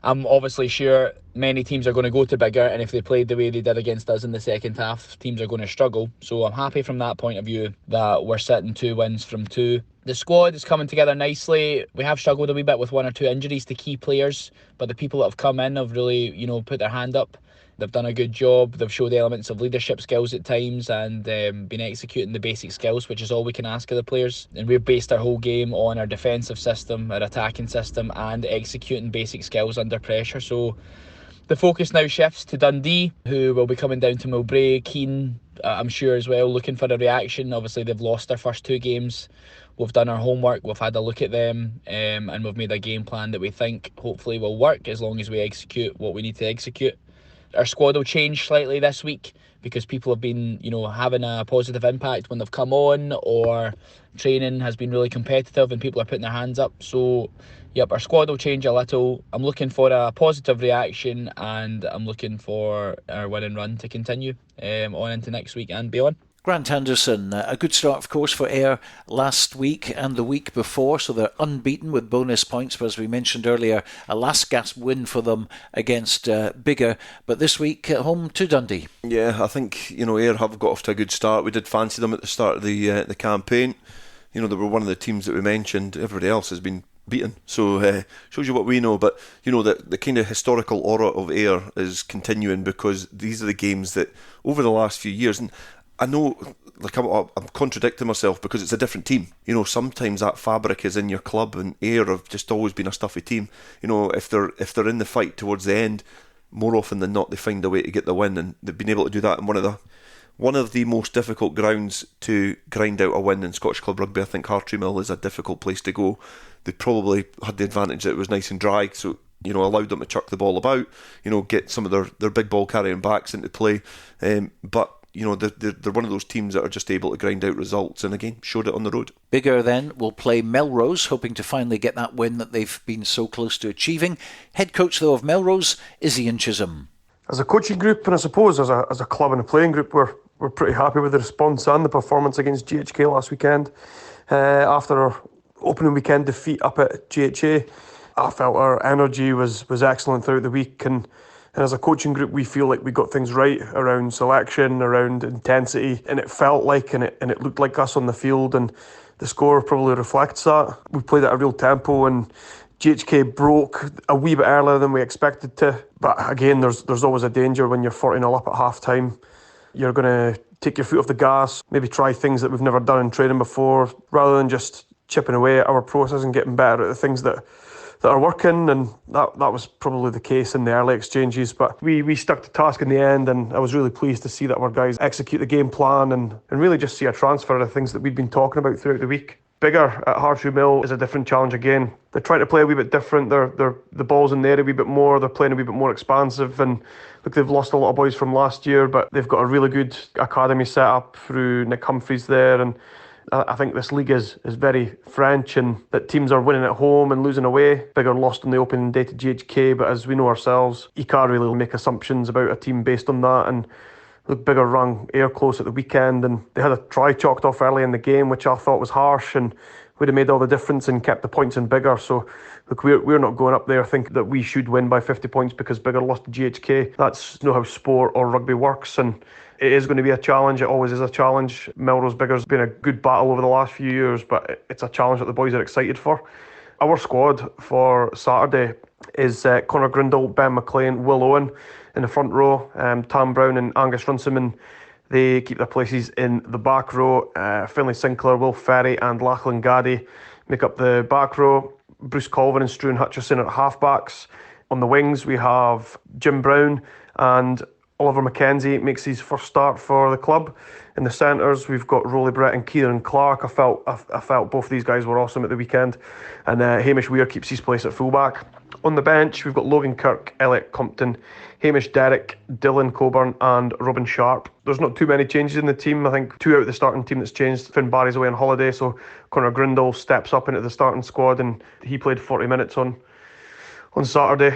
I'm obviously sure many teams are going to go to Biggar, and if they played the way they did against us in the second half, teams are going to struggle. So I'm happy from that point of view that we're sitting 2 wins from 2. The squad is coming together nicely. We have struggled a wee bit with 1 or 2 injuries to key players, but the people that have come in have really, put their hand up. They've done a good job. They've showed elements of leadership skills at times and been executing the basic skills, which is all we can ask of the players. And we've based our whole game on our defensive system, our attacking system, and executing basic skills under pressure. So the focus now shifts to Dundee, who will be coming down to Millbrae, keen, I'm sure as well, looking for a reaction. Obviously, they've lost their first 2 games. We've done our homework, we've had a look at them, and we've made a game plan that we think hopefully will work as long as we execute what we need to execute. Our squad will change slightly this week because people have been, having a positive impact when they've come on, or training has been really competitive and people are putting their hands up. So, our squad will change a little. I'm looking for a positive reaction and I'm looking for our win and run to continue on into next week and beyond. Grant Anderson, a good start of course for Ayr last week and the week before, so they're unbeaten with bonus points, but as we mentioned earlier, a last gasp win for them against Biggar, but this week at home to Dundee. Yeah, I think Ayr have got off to a good start. We did fancy them at the start of the campaign. They were one of the teams that we mentioned. Everybody else has been beaten, so shows you what we know. But the kind of historical aura of Ayr is continuing because these are the games that over the last few years, and I know, I'm contradicting myself because it's a different team. Sometimes that fabric is in your club, and Ayr have just always been a stuffy team. If they're in the fight towards the end, more often than not they find a way to get the win, and they've been able to do that in one of the most difficult grounds to grind out a win in Scottish Club Rugby. I think Hartree Mill is a difficult place to go. They probably had the advantage that it was nice and dry, so allowed them to chuck the ball about, get some of their big ball carrying backs into play, but they're one of those teams that are just able to grind out results, and again showed it on the road. Biggar then will play Melrose, hoping to finally get that win that they've been so close to achieving. Head coach though of Melrose is Ian Chisholm. As a coaching group, and I suppose as a club and a playing group, we're pretty happy with the response and the performance against GHK last weekend. After our opening weekend defeat up at GHA, I felt our energy was excellent throughout the week, and as a coaching group, we feel like we got things right around selection, around intensity, and it felt like and it looked like us on the field, and the score probably reflects that. We played at a real tempo, and GHK broke a wee bit earlier than we expected to. But again, there's always a danger when you're 40-0 up at half time. You're going to take your foot off the gas, maybe try things that we've never done in training before, rather than just chipping away at our process and getting better at the things that that are working, and that was probably the case in the early exchanges, but we stuck to task in the end, and I was really pleased to see that our guys execute the game plan and really just see a transfer of the things that we'd been talking about throughout the week. Biggar at Hartree Mill is a different challenge again. They're trying to play a wee bit different. They're the ball's in there a wee bit more. They're playing a wee bit more expansive, and look, they've lost a lot of boys from last year, but they've got a really good academy set up through Nick Humphreys there, and I think this league is very French, and that teams are winning at home and losing away. Biggar lost on the opening day to GHK, but as we know ourselves, you can't really make assumptions about a team based on that. And look, Biggar rung Ayr close at the weekend, and they had a try chalked off early in the game, which I thought was harsh and would have made all the difference and kept the points in Biggar. So look, we're not going up there thinking that we should win by 50 points because Biggar lost to GHK. That's not how sport or rugby works, and it is going to be a challenge. It always is a challenge. Melrose Biggar's been a good battle over the last few years, but it's a challenge that the boys are excited for. Our squad for Saturday is Connor Grindle, Ben McLean, Will Owen in the front row, Tam Brown and Angus Runciman. They keep their places in the back row. Finlay Sinclair, Will Ferry and Lachlan Gaddy make up the back row. Bruce Colvin and Struan Hutchison are halfbacks. On the wings we have Jim Brown, and Oliver McKenzie makes his first start for the club. In the centres, we've got Rolly Brett and Kieran Clark. I felt both these guys were awesome at the weekend. And Hamish Weir keeps his place at fullback. On the bench, we've got Logan Kirk, Elliot Compton, Hamish Derrick, Dylan Coburn and Robin Sharp. There's not too many changes in the team. I think 2 out of the starting team that's changed. Finn Barry's away on holiday, so Connor Grindle steps up into the starting squad, and he played 40 minutes on Saturday.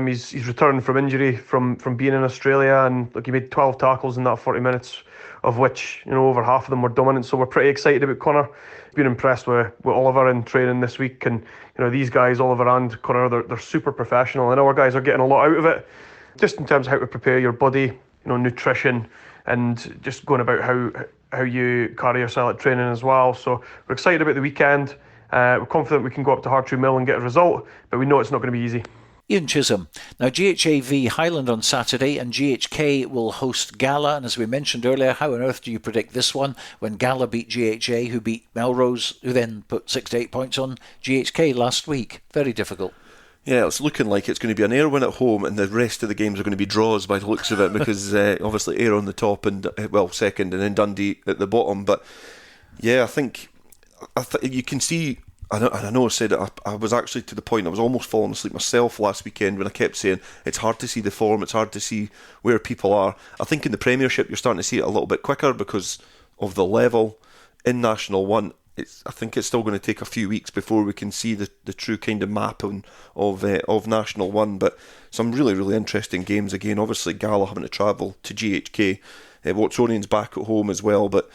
He's returning from injury from being in Australia, and look, he made 12 tackles in that 40 minutes, of which over half of them were dominant. So we're pretty excited about Connor. Been impressed with Oliver in training this week, and these guys, Oliver and Connor, they're super professional, and our guys are getting a lot out of it, just in terms of how to prepare your body, nutrition, and just going about how you carry yourself at training as well. So we're excited about the weekend. We're confident we can go up to Hartree Mill and get a result, but we know it's not going to be easy. Ian Chisholm. Now, GHA v Highland on Saturday, and GHK will host Gala. And as we mentioned earlier, how on earth do you predict this one when Gala beat GHA, who beat Melrose, who then put 6 to 8 points on GHK last week? Very difficult. Yeah, it's looking like it's going to be an Ayr win at home, and the rest of the games are going to be draws by the looks of it, because obviously Ayr on the top and second, and then Dundee at the bottom. But yeah, I think you can see. I know I said it, I was actually to the point I was almost falling asleep myself last weekend when I kept saying it's hard to see the form, it's hard to see where people are. I think in the Premiership you're starting to see it a little bit quicker because of the level. In National 1, I think it's still going to take a few weeks before we can see the true kind of map of National 1, but some really, really interesting games again. Obviously Gala having to travel to GHK, Watsonian's back at home as well, but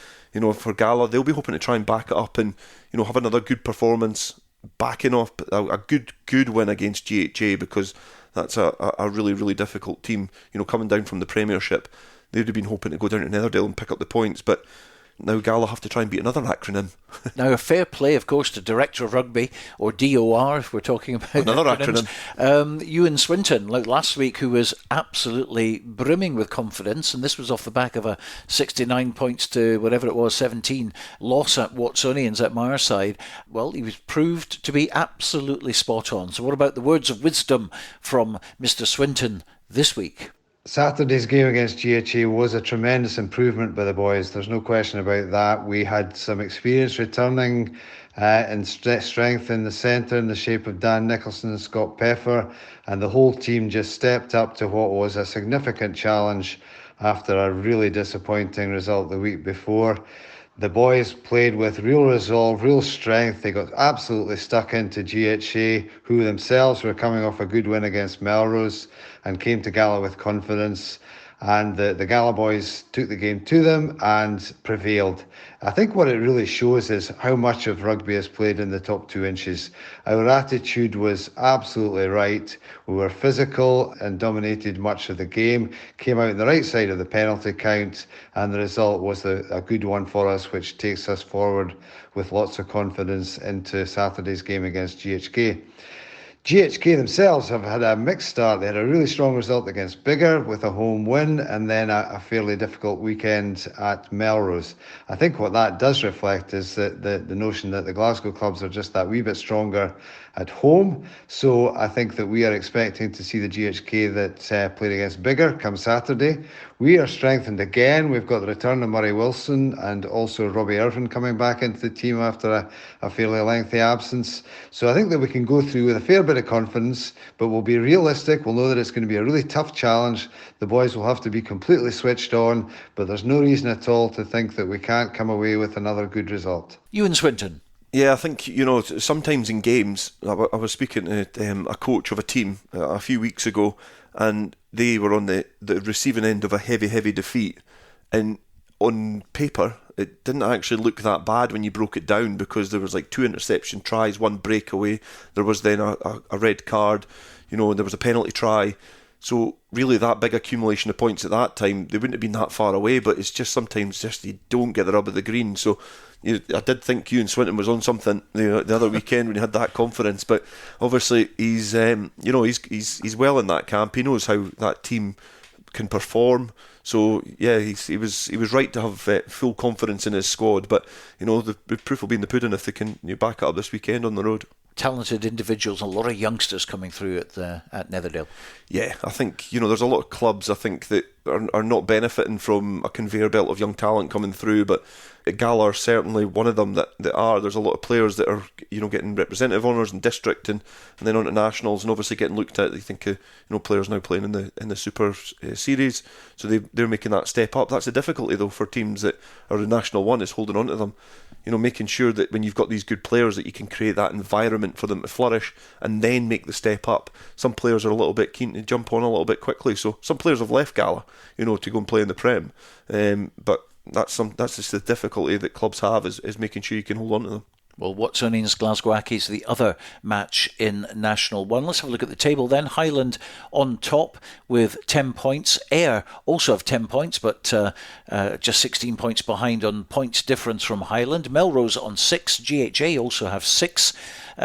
for Gala, they'll be hoping to try and back it up and have another good performance, backing off a good win against GHA, because that's a really, really difficult team. Coming down from the Premiership, they'd have been hoping to go down to Netherdale and pick up the points, but now Gala have to try and beat another acronym. Now, a fair play, of course, to Director of Rugby, or DOR, if we're talking about another acronym. Ewan Swinton, like last week, who was absolutely brimming with confidence, and this was off the back of a 69 points to whatever it was, 17 loss at Watsonians at Mireside. Well, he was proved to be absolutely spot on. So what about the words of wisdom from Mr. Swinton this week? Saturday's game against GHA was a tremendous improvement by the boys. There's no question about that. We had some experience returning and strength in the centre in the shape of Dan Nicholson and Scott Peffer, and the whole team just stepped up to what was a significant challenge after a really disappointing result the week before. The boys played with real resolve, real strength. They got absolutely stuck into GHA, who themselves were coming off a good win against Melrose, and came to Gala with confidence. And the Gala boys took the game to them and prevailed. I think what it really shows is how much of rugby is played in the top 2 inches. Our attitude was absolutely right. We were physical and dominated much of the game, came out on the right side of the penalty count, and the result was a good one for us, which takes us forward with lots of confidence into Saturday's game against GHK. GHK themselves have had a mixed start. They had a really strong result against Biggar with a home win, and then a fairly difficult weekend at Melrose. I think what that does reflect is that the notion that the Glasgow clubs are just that wee bit stronger at home. So I think that we are expecting to see the GHK that played against Biggar come Saturday. We are strengthened again. We've got the return of Murray Wilson and also Robbie Irvin coming back into the team after a fairly lengthy absence. So I think that we can go through with a fair bit of confidence, but we'll be realistic. We'll know that it's going to be a really tough challenge. The boys will have to be completely switched on, but there's no reason at all to think that we can't come away with another good result. Ewan Swinton. Yeah, I think, sometimes in games, I was speaking to a coach of a team a few weeks ago, and they were on the receiving end of a heavy defeat. And on paper, it didn't actually look that bad when you broke it down, because there was like 2 interception tries, 1 breakaway. There was then a red card, there was a penalty try. So really that big accumulation of points at that time, they wouldn't have been that far away, but it's just sometimes just you don't get the rub of the green. So I did think Ewan Swinton was on something the other weekend when he had that confidence, but obviously he's he's well in that camp. He knows how that team can perform. So yeah, he was right to have full confidence in his squad. But the proof will be in the pudding if they can back it up this weekend on the road. Talented individuals, a lot of youngsters coming through at Netherdale. Yeah, I think there's a lot of clubs I think that are not benefiting from a conveyor belt of young talent coming through, but Gala are certainly one of them that are. There's a lot of players that are getting representative honours in district and then on to nationals, and obviously getting looked at. They think players now playing in the Super Series, so they're making that step up. That's the difficulty though for teams that are in National 1, is holding on to them. Making sure that when you've got these good players that you can create that environment for them to flourish and then make the step up. Some players are a little bit keen to jump on a little bit quickly, so some players have left Gala, to go and play in the Prem. But that's just the difficulty that clubs have, is making sure you can hold on to them. Well, Watsonians Glasgow Accies, the other match in National 1. Let's have a look at the table then. Highland on top with 10 points. Ayr also have 10 points, but just 16 points behind on points difference from Highland. Melrose on 6. GHA also have 6.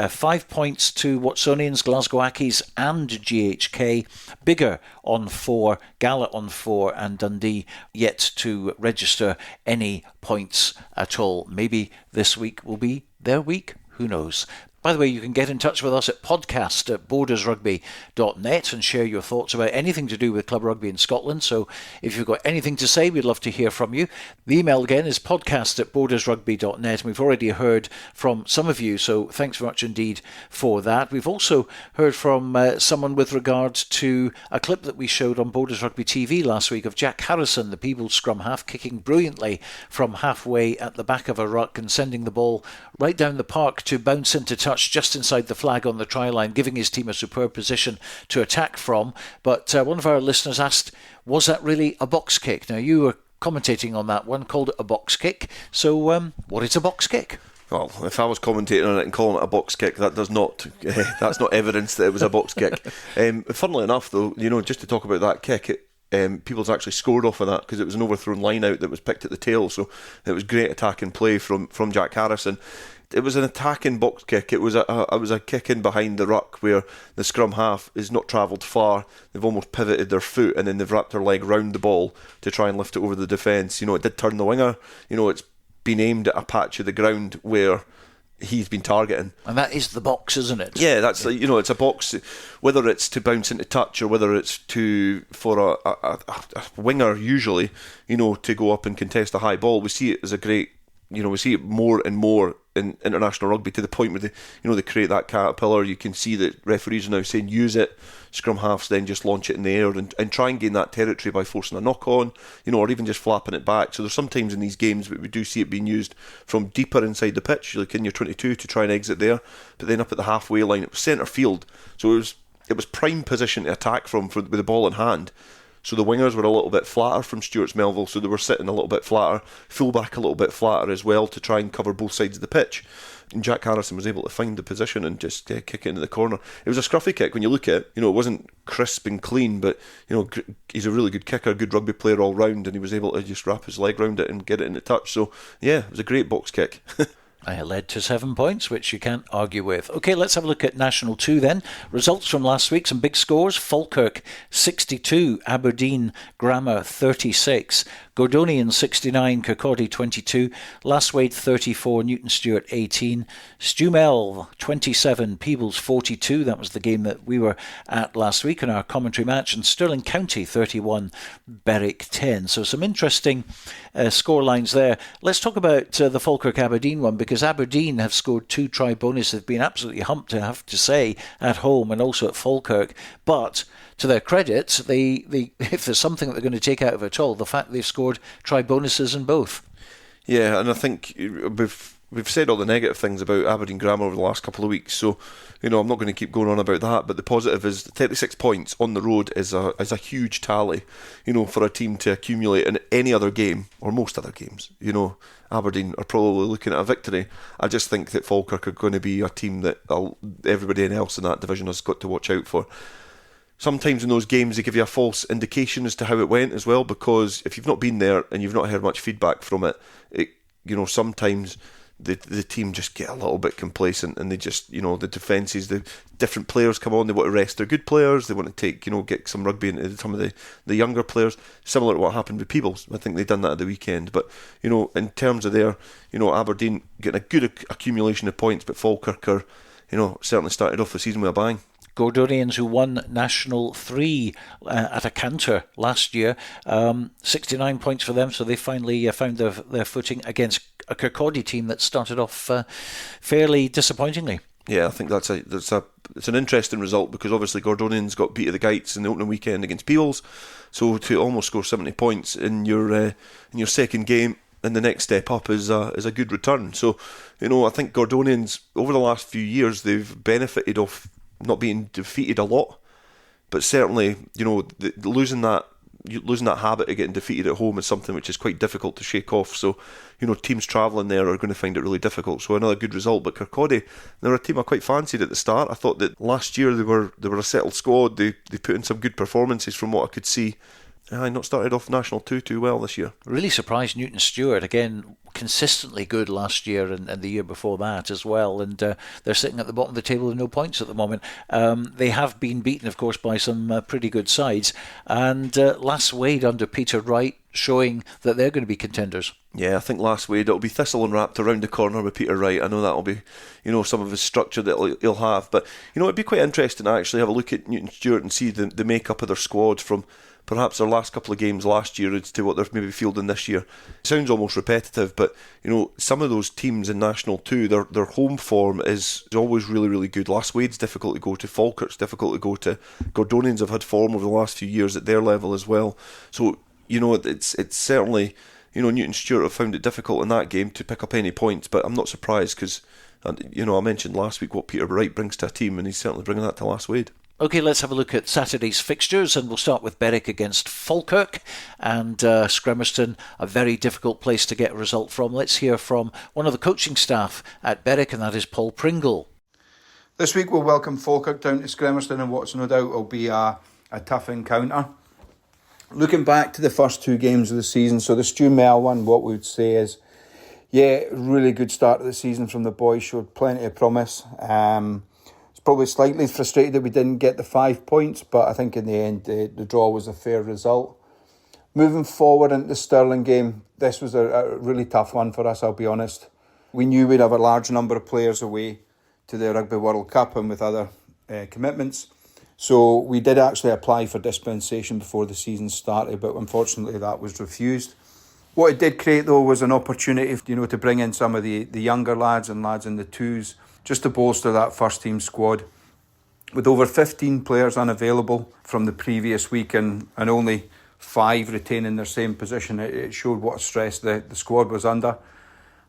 5 points to Watsonians, Glasgow Accies and GHK. Biggar on 4, Gala on 4, and Dundee yet to register any points at all. Maybe this week will be their week, who knows. By the way, you can get in touch with us at podcast@bordersrugby.net and share your thoughts about anything to do with club rugby in Scotland. So if you've got anything to say, we'd love to hear from you. The email again is podcast@bordersrugby.net. And we've already heard from some of you, so thanks very much indeed for that. We've also heard from someone with regard to a clip that we showed on Borders Rugby TV last week of Jack Harrison, the Peebles scrum half, kicking brilliantly from halfway at the back of a ruck and sending the ball right down the park to bounce into touch just inside the flag on the try line, giving his team a superb position to attack from. But one of our listeners asked, was that really a box kick? Now, you were commentating on that one, called it a box kick. So what is a box kick? Well, if I was commentating on it and calling it a box kick, that's not evidence that it was a box kick. Funnily enough, though, just to talk about that kick, People's actually scored off of that because it was an overthrown line out that was picked at the tail, so it was great attacking play from Jack Harrison. It was an attacking box kick. It was a kick in behind the ruck where the scrum half is not travelled far. They've almost pivoted their foot and then they've wrapped their leg round the ball to try and lift it over the defence. It did turn the winger. It's been aimed at a patch of the ground where he's been targeting. And that is the box, isn't it? Yeah, that's it's a box, whether it's to bounce into touch or whether it's for a winger usually, to go up and contest a high ball. We see it as a great, we see it more and more in international rugby to the point where they create that caterpillar. You can see that referees are now saying use it. Scrum halves then just launch it in the air and try and gain that territory by forcing a knock on, or even just flapping it back. So there's sometimes in these games we do see it being used from deeper inside the pitch, like in your 22, to try and exit there. But then up at the halfway line, it was centre field, so it was prime position to attack from with the ball in hand. So the wingers were a little bit flatter from Stuart's Melville, so they were sitting a little bit flatter, fullback a little bit flatter as well to try and cover both sides of the pitch. And Jack Harrison was able to find the position and just kick it into the corner. It was a scruffy kick when you look at it. It wasn't crisp and clean, but he's a really good kicker, good rugby player all round, and he was able to just wrap his leg round it and get it into touch. So yeah, it was a great box kick. Led to 7 points, which you can't argue with. OK, let's have a look at National 2 then. Results from last week, some big scores. Falkirk 62, Aberdeen Grammar 36, Gordonian 69, Kirkcaldy 22, Lasswade 34, Newton Stewart 18, Stumel 27, Peebles 42. That was the game that we were at last week in our commentary match. And Stirling County 31, Berwick 10. So some interesting score lines there. Let's talk about the Falkirk Aberdeen one, because Aberdeen have scored 2 try bonus. They've been absolutely humped, I have to say, at home and also at Falkirk. But to their credit, they if there's something that they're going to take out of it all, the fact they've scored try bonuses in both. Yeah, and I think we've said all the negative things about Aberdeen Grammar over the last couple of weeks, so I'm not going to keep going on about that. But the positive is 36 points on the road is a huge tally, for a team to accumulate in any other game or most other games. Aberdeen are probably looking at a victory. I just think that Falkirk are going to be a team that everybody else in that division has got to watch out for. Sometimes in those games they give you a false indication as to how it went as well, because if you've not been there and you've not heard much feedback from it, sometimes the team just get a little bit complacent, and they just, the defences, the different players come on, they want to rest their good players, they want to get some rugby into some of the younger players, similar to what happened with Peebles. I think they've done that at the weekend. But, in terms of their, Aberdeen getting a good accumulation of points, but Falkirk are, certainly started off the season with a bang. Gordonians, who won National 3 at a canter last year, 69 points for them, so they finally found their footing against a Kirkcaldy team that started off fairly disappointingly. Yeah, I think it's an interesting result, because obviously Gordonians got beat at the Gites in the opening weekend against Peebles, so to almost score 70 points in your second game and the next step up is a good return. So, I think Gordonians over the last few years, they've benefited off not being defeated a lot, but certainly, losing that habit of getting defeated at home is something which is quite difficult to shake off. So, teams travelling there are going to find it really difficult. So another good result. But Kirkcaldy, they're a team I quite fancied at the start. I thought that last year they were a settled squad. They put in some good performances from what I could see. Not started off National 2 too well this year. Really surprised Newton Stewart, again, consistently good last year and the year before that as well, and they're sitting at the bottom of the table with no points at the moment. They have been beaten, of course, by some pretty good sides, and Lasswade under Peter Wright showing that they're going to be contenders. Yeah, I think Lasswade, it'll be Thistle and Wrapped around the corner with Peter Wright. I know that'll be, some of his structure that he'll have, but it'd be quite interesting to actually have a look at Newton Stewart and see the makeup of their squad from perhaps their last couple of games last year as to what they're maybe fielding this year. It sounds almost repetitive, but some of those teams in National 2, their home form is always really, really good. Lasswade's difficult to go to, Falkirk's difficult to go to, Gordonians have had form over the last few years at their level as well. So, it's certainly, Newton Stewart have found it difficult in that game to pick up any points, but I'm not surprised because, I mentioned last week what Peter Wright brings to a team, and he's certainly bringing that to Lasswade. OK, let's have a look at Saturday's fixtures, and we'll start with Berwick against Falkirk, and Scremerston, a very difficult place to get a result from. Let's hear from one of the coaching staff at Berwick, and that is Paul Pringle. This week we'll welcome Falkirk down to Scremerston, and what's no doubt will be a tough encounter. Looking back to the first 2 games of the season, so the Stu Mel one, what we would say is, really good start of the season from the boys, showed plenty of promise. Probably slightly frustrated that we didn't get the 5 points, but I think in the end the draw was a fair result. Moving forward into the Stirling game, this was a really tough one for us, I'll be honest. We knew we'd have a large number of players away to the Rugby World Cup and with other commitments. So we did actually apply for dispensation before the season started, but unfortunately that was refused. What it did create though was an opportunity, to bring in some of the younger lads and lads in the twos, just to bolster that first team squad. With over 15 players unavailable from the previous week and only 5 retaining their same position, it showed what stress the squad was under.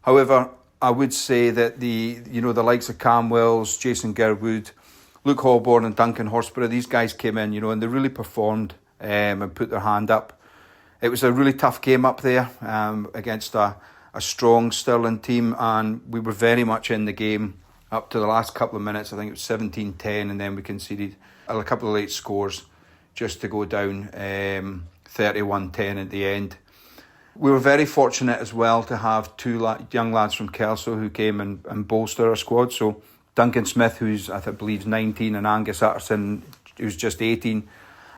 However, I would say that the likes of Cam Wells, Jason Gerwood, Luke Holborn and Duncan Horsburgh, these guys came in, and they really performed and put their hand up. It was a really tough game up there against a strong Stirling team, and we were very much in the game up to the last couple of minutes. I think it was 17-10, and then we conceded a couple of late scores just to go down 31-10 at the end. We were very fortunate as well to have two young lads from Kelso who came and bolstered our squad. So Duncan Smith, who's I believe 19, and Angus Utterson, who's just 18,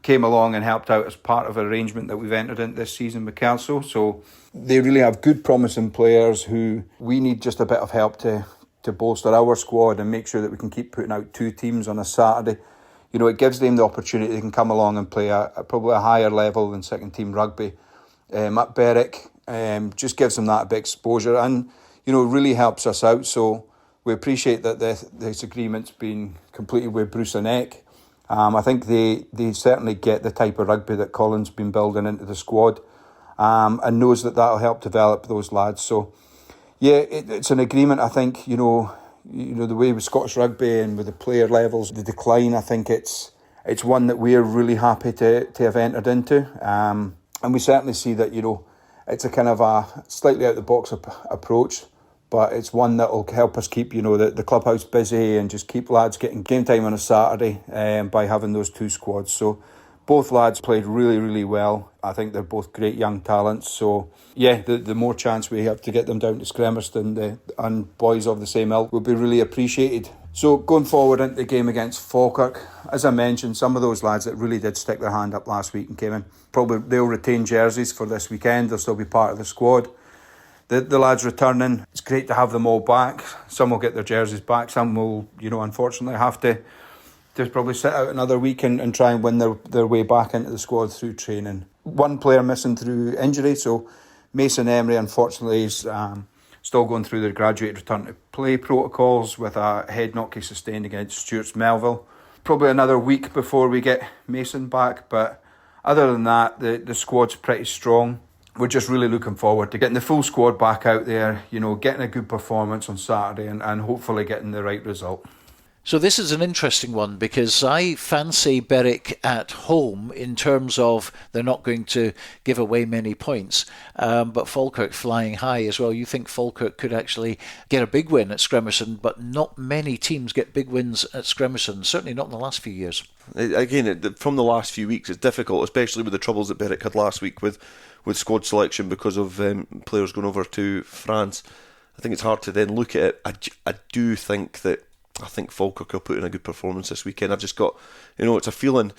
came along and helped out as part of an arrangement that we've entered into this season with Kelso. So they really have good promising players who we need just a bit of help to bolster our squad and make sure that we can keep putting out two teams on a Saturday. You know, it gives them the opportunity they can come along and play probably a higher level than second team rugby at Berwick. Just gives them that big exposure and, you know, really helps us out. So we appreciate that this agreement's been completed with Bruce and Eck. I think they certainly get the type of rugby that Colin's been building into the squad, and knows that that'll help develop those lads. So, yeah, it's an agreement. I think you know the way with Scottish rugby and with the player levels, the decline. I think it's one that we're really happy to have entered into, and we certainly see that it's a kind of a slightly out the box approach. But it's one that will help us keep, the clubhouse busy and just keep lads getting game time on a Saturday by having those two squads. So both lads played really, really well. I think they're both great young talents. So, yeah, the more chance we have to get them down to Scremerston and boys of the same ilk will be really appreciated. So going forward into the game against Falkirk, as I mentioned, some of those lads that really did stick their hand up last week and came in, probably they'll retain jerseys for this weekend. They'll still be part of the squad. The lads returning, it's great to have them all back. Some will get their jerseys back. Some will, unfortunately have to just probably sit out another week and try and win their way back into the squad through training. One player missing through injury, so Mason Emery, unfortunately, is still going through their graduate return to play protocols with a head knock he sustained against Stuart's Melville. Probably another week before we get Mason back, but other than that, the squad's pretty strong. We're just really looking forward to getting the full squad back out there, getting a good performance on Saturday and hopefully getting the right result. So this is an interesting one because I fancy Berwick at home in terms of they're not going to give away many points, but Falkirk flying high as well. You think Falkirk could actually get a big win at Scremerston, but not many teams get big wins at Scremerston, certainly not in the last few years. Again, from the last few weeks, it's difficult, especially with the troubles that Berwick had last week with squad selection because of players going over to France. I think it's hard to then look at it. I think Falkirk will put in a good performance this weekend. I've just got, it's a feeling,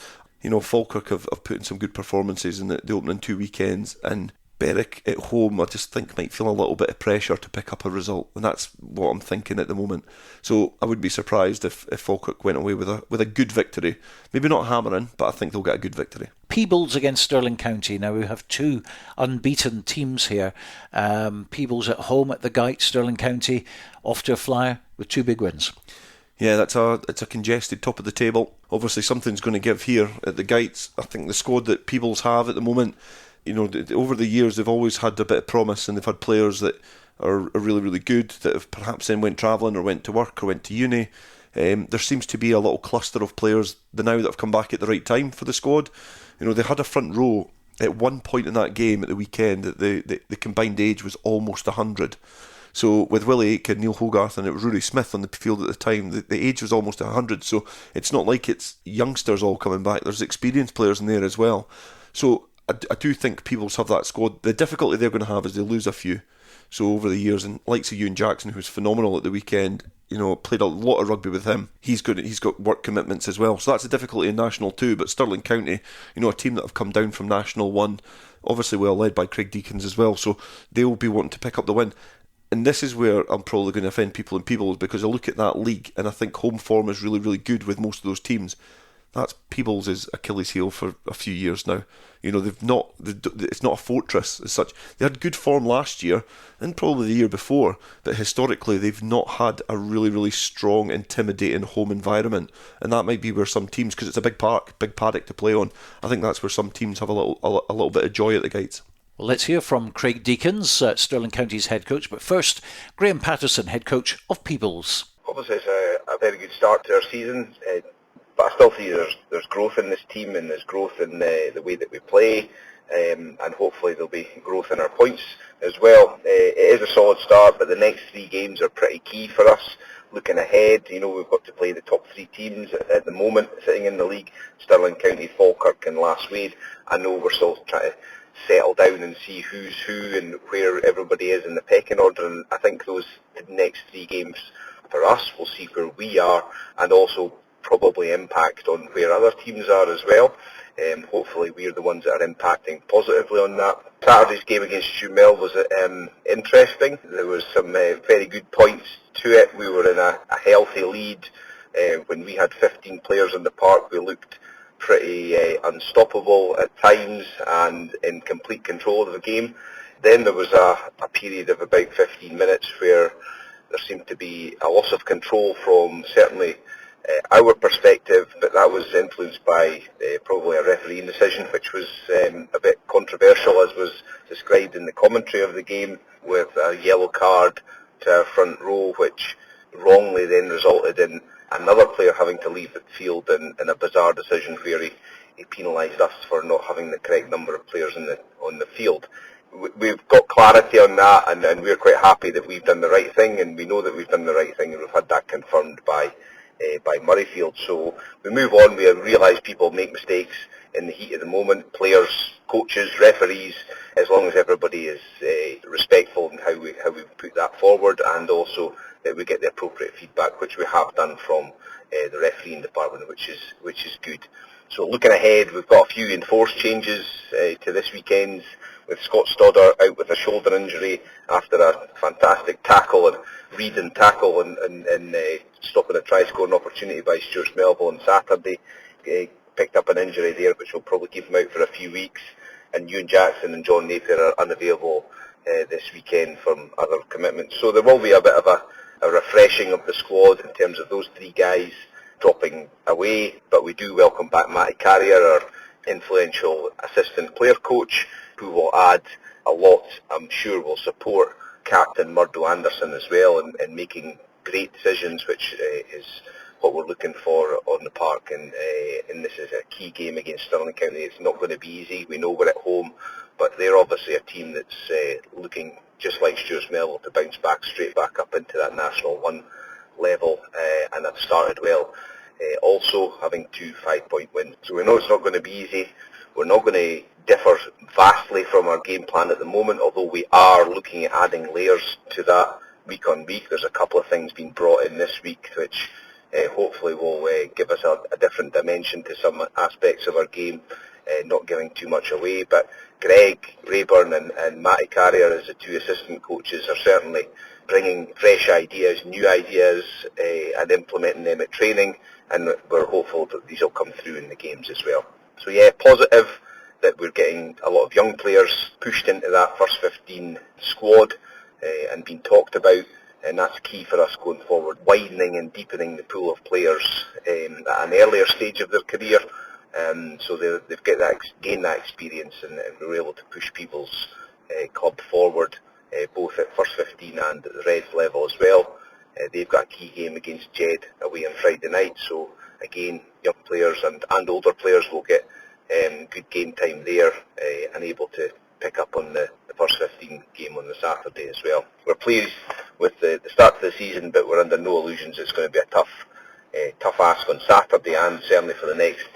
Falkirk have put in some good performances in the opening two weekends, and Berwick at home I just think might feel a little bit of pressure to pick up a result, and that's what I'm thinking at the moment. So I would be surprised if Falkirk went away with a good victory. Maybe not hammering, but I think they'll get a good victory. Peebles against Stirling County. Now we have two unbeaten teams here. Peebles at home at the Gate, Stirling County off to a flyer with two big wins. Yeah, it's a congested top of the table. Obviously something's going to give here at the Gates. I think the squad that Peebles have at the moment, over the years they've always had a bit of promise, and they've had players that are really, really good that have perhaps then went travelling or went to work or went to uni. There seems to be a little cluster of players now that have come back at the right time for the squad. They had a front row at one point in that game at the weekend that the combined age was almost 100. So with Willie Aitken, Neil Hogarth and it was Rory Smith on the field at the time, the age was almost 100. So it's not like it's youngsters all coming back. There's experienced players in there as well. So I do think Peebles have that squad. The difficulty they're going to have is they lose a few. So over the years, and likes of Ewan Jackson, who's phenomenal at the weekend, played a lot of rugby with him. He's got work commitments as well. So that's a difficulty in National 2. But Stirling County, a team that have come down from National 1, obviously well led by Craig Deakins as well. So they will be wanting to pick up the win. And this is where I'm probably going to offend people in Peebles, because I look at that league and I think home form is really, really good with most of those teams. That's Peebles' Achilles heel for a few years now. It's not a fortress as such. They had good form last year and probably the year before, but historically they've not had a really, really strong, intimidating home environment. And that might be where some teams, because it's a big paddock to play on, I think that's where some teams have a little bit of joy at the Gates. Well, let's hear from Craig Deakins, Stirling County's head coach. But first, Graham Patterson, head coach of Peebles. Obviously, it's a very good start to our season, but I still see there's growth in this team, and there's growth in the way that we play, and hopefully there'll be growth in our points as well. It is a solid start, but the next three games are pretty key for us. Looking ahead, we've got to play the top three teams at the moment sitting in the league: Stirling County, Falkirk and Last Wade. I know we're still trying to settle down and see who's who and where everybody is in the pecking order. And I think those next 3 games for us, we'll see where we are, and also probably impact on where other teams are as well. Hopefully we're the ones that are impacting positively on that. Saturday's game against Jumel was interesting. There was some very good points to it. We were in a healthy lead. When we had 15 players in the park, we looked pretty unstoppable at times and in complete control of the game. Then there was a period of about 15 minutes where there seemed to be a loss of control from certainly our perspective, but that was influenced by probably a refereeing decision, which was a bit controversial, as was described in the commentary of the game, with a yellow card to our front row, which wrongly then resulted in another player having to leave the field in a bizarre decision where he penalised us for not having the correct number of players on the field. We've got clarity on that, and we're quite happy that we've done the right thing, and we know that we've done the right thing, and we've had that confirmed by Murrayfield. So we move on. We realise people make mistakes in the heat of the moment, players, coaches, referees, as long as everybody is respectful in how we put that forward, and also that we get the appropriate feedback, which we have done from the refereeing department, which is good. So looking ahead, we've got a few enforced changes to this weekend's, with Scott Stoddart out with a shoulder injury after a fantastic tackle and read and tackle and stopping a try-scoring opportunity by Stuart Melville on Saturday. Picked up an injury there, which will probably keep him out for a few weeks. And Ewan Jackson and John Napier are unavailable this weekend from other commitments. So there will be a bit of a refreshing of the squad in terms of those 3 guys dropping away, but we do welcome back Matty Carrier, our influential assistant player coach, who will add a lot. I'm sure will support Captain Murdo Anderson as well in making great decisions, which is what we're looking for on the park. And this is a key game against Stirling County. It's not going to be easy. We know we're at home, but they're obviously a team that's looking just like Stuart Melville to bounce straight back up into that National 1 level, and have started well. Also having 2 5-point wins. So we know it's not going to be easy. We're not going to differ vastly from our game plan at the moment, although we are looking at adding layers to that week on week. There's a couple of things being brought in this week which hopefully will give us a different dimension to some aspects of our game, not giving too much away. But Greg Rayburn and Matty Carrier as the 2 assistant coaches are certainly bringing fresh ideas, new ideas, and implementing them at training, and we're hopeful that these will come through in the games as well. So yeah, positive that we're getting a lot of young players pushed into that first 15 squad and being talked about, and that's key for us going forward, widening and deepening the pool of players at an earlier stage of their career, so they've gained that experience, and we're able to push people's club forward, both at first 15 and at the Reds level as well. They've got a key game against Jed away on Friday night, so again, young players and older players will get good game time there, and able to pick up on the first 15 game on the Saturday as well. We're pleased with the start of the season, but we're under no illusions it's going to be a tough ask on Saturday, and certainly for the next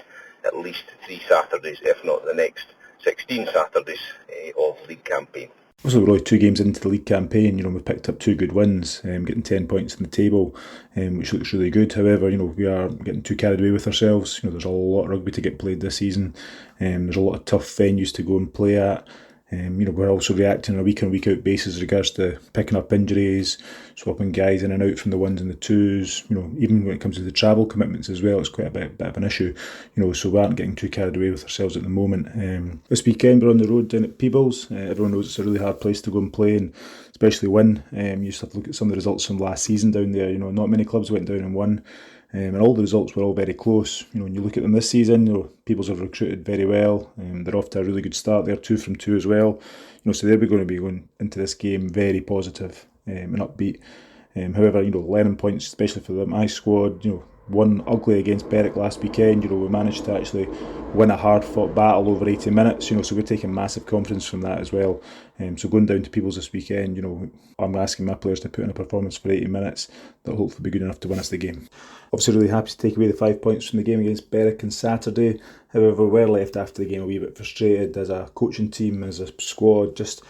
at least 3 Saturdays, if not the next 16 Saturdays of league campaign. Also, we're only 2 games into the league campaign. We've picked up 2 good wins, getting 10 points in the table, which looks really good. However, we are getting too carried away with ourselves. There's a lot of rugby to get played this season. There's a lot of tough venues to go and play at. We're also reacting on a week in, week out basis in regards to picking up injuries, swapping guys in and out from the 1s and the 2s. Even when it comes to the travel commitments as well, it's quite a bit of an issue. So we aren't getting too carried away with ourselves at the moment. This weekend we're on the road down at Peebles. Everyone knows it's a really hard place to go and play, and especially win. You just have to look at some of the results from last season down there. Not many clubs went down and won. And all the results were all very close. When you look at them this season, Peebles have recruited very well. They're off to a really good start. They're 2 from 2 as well. So they're going to be going into this game very positive and upbeat. However, learning points, especially for the my squad. won ugly against Berwick last weekend. We managed to actually win a hard-fought battle over 80 minutes. So we're taking massive confidence from that as well. So going down to Peebles this weekend, I'm asking my players to put in a performance for 80 minutes that'll hopefully be good enough to win us the game. Obviously really happy to take away the 5 points from the game against Berwick on Saturday. However, we were left after the game a wee bit frustrated as a coaching team, as a squad, just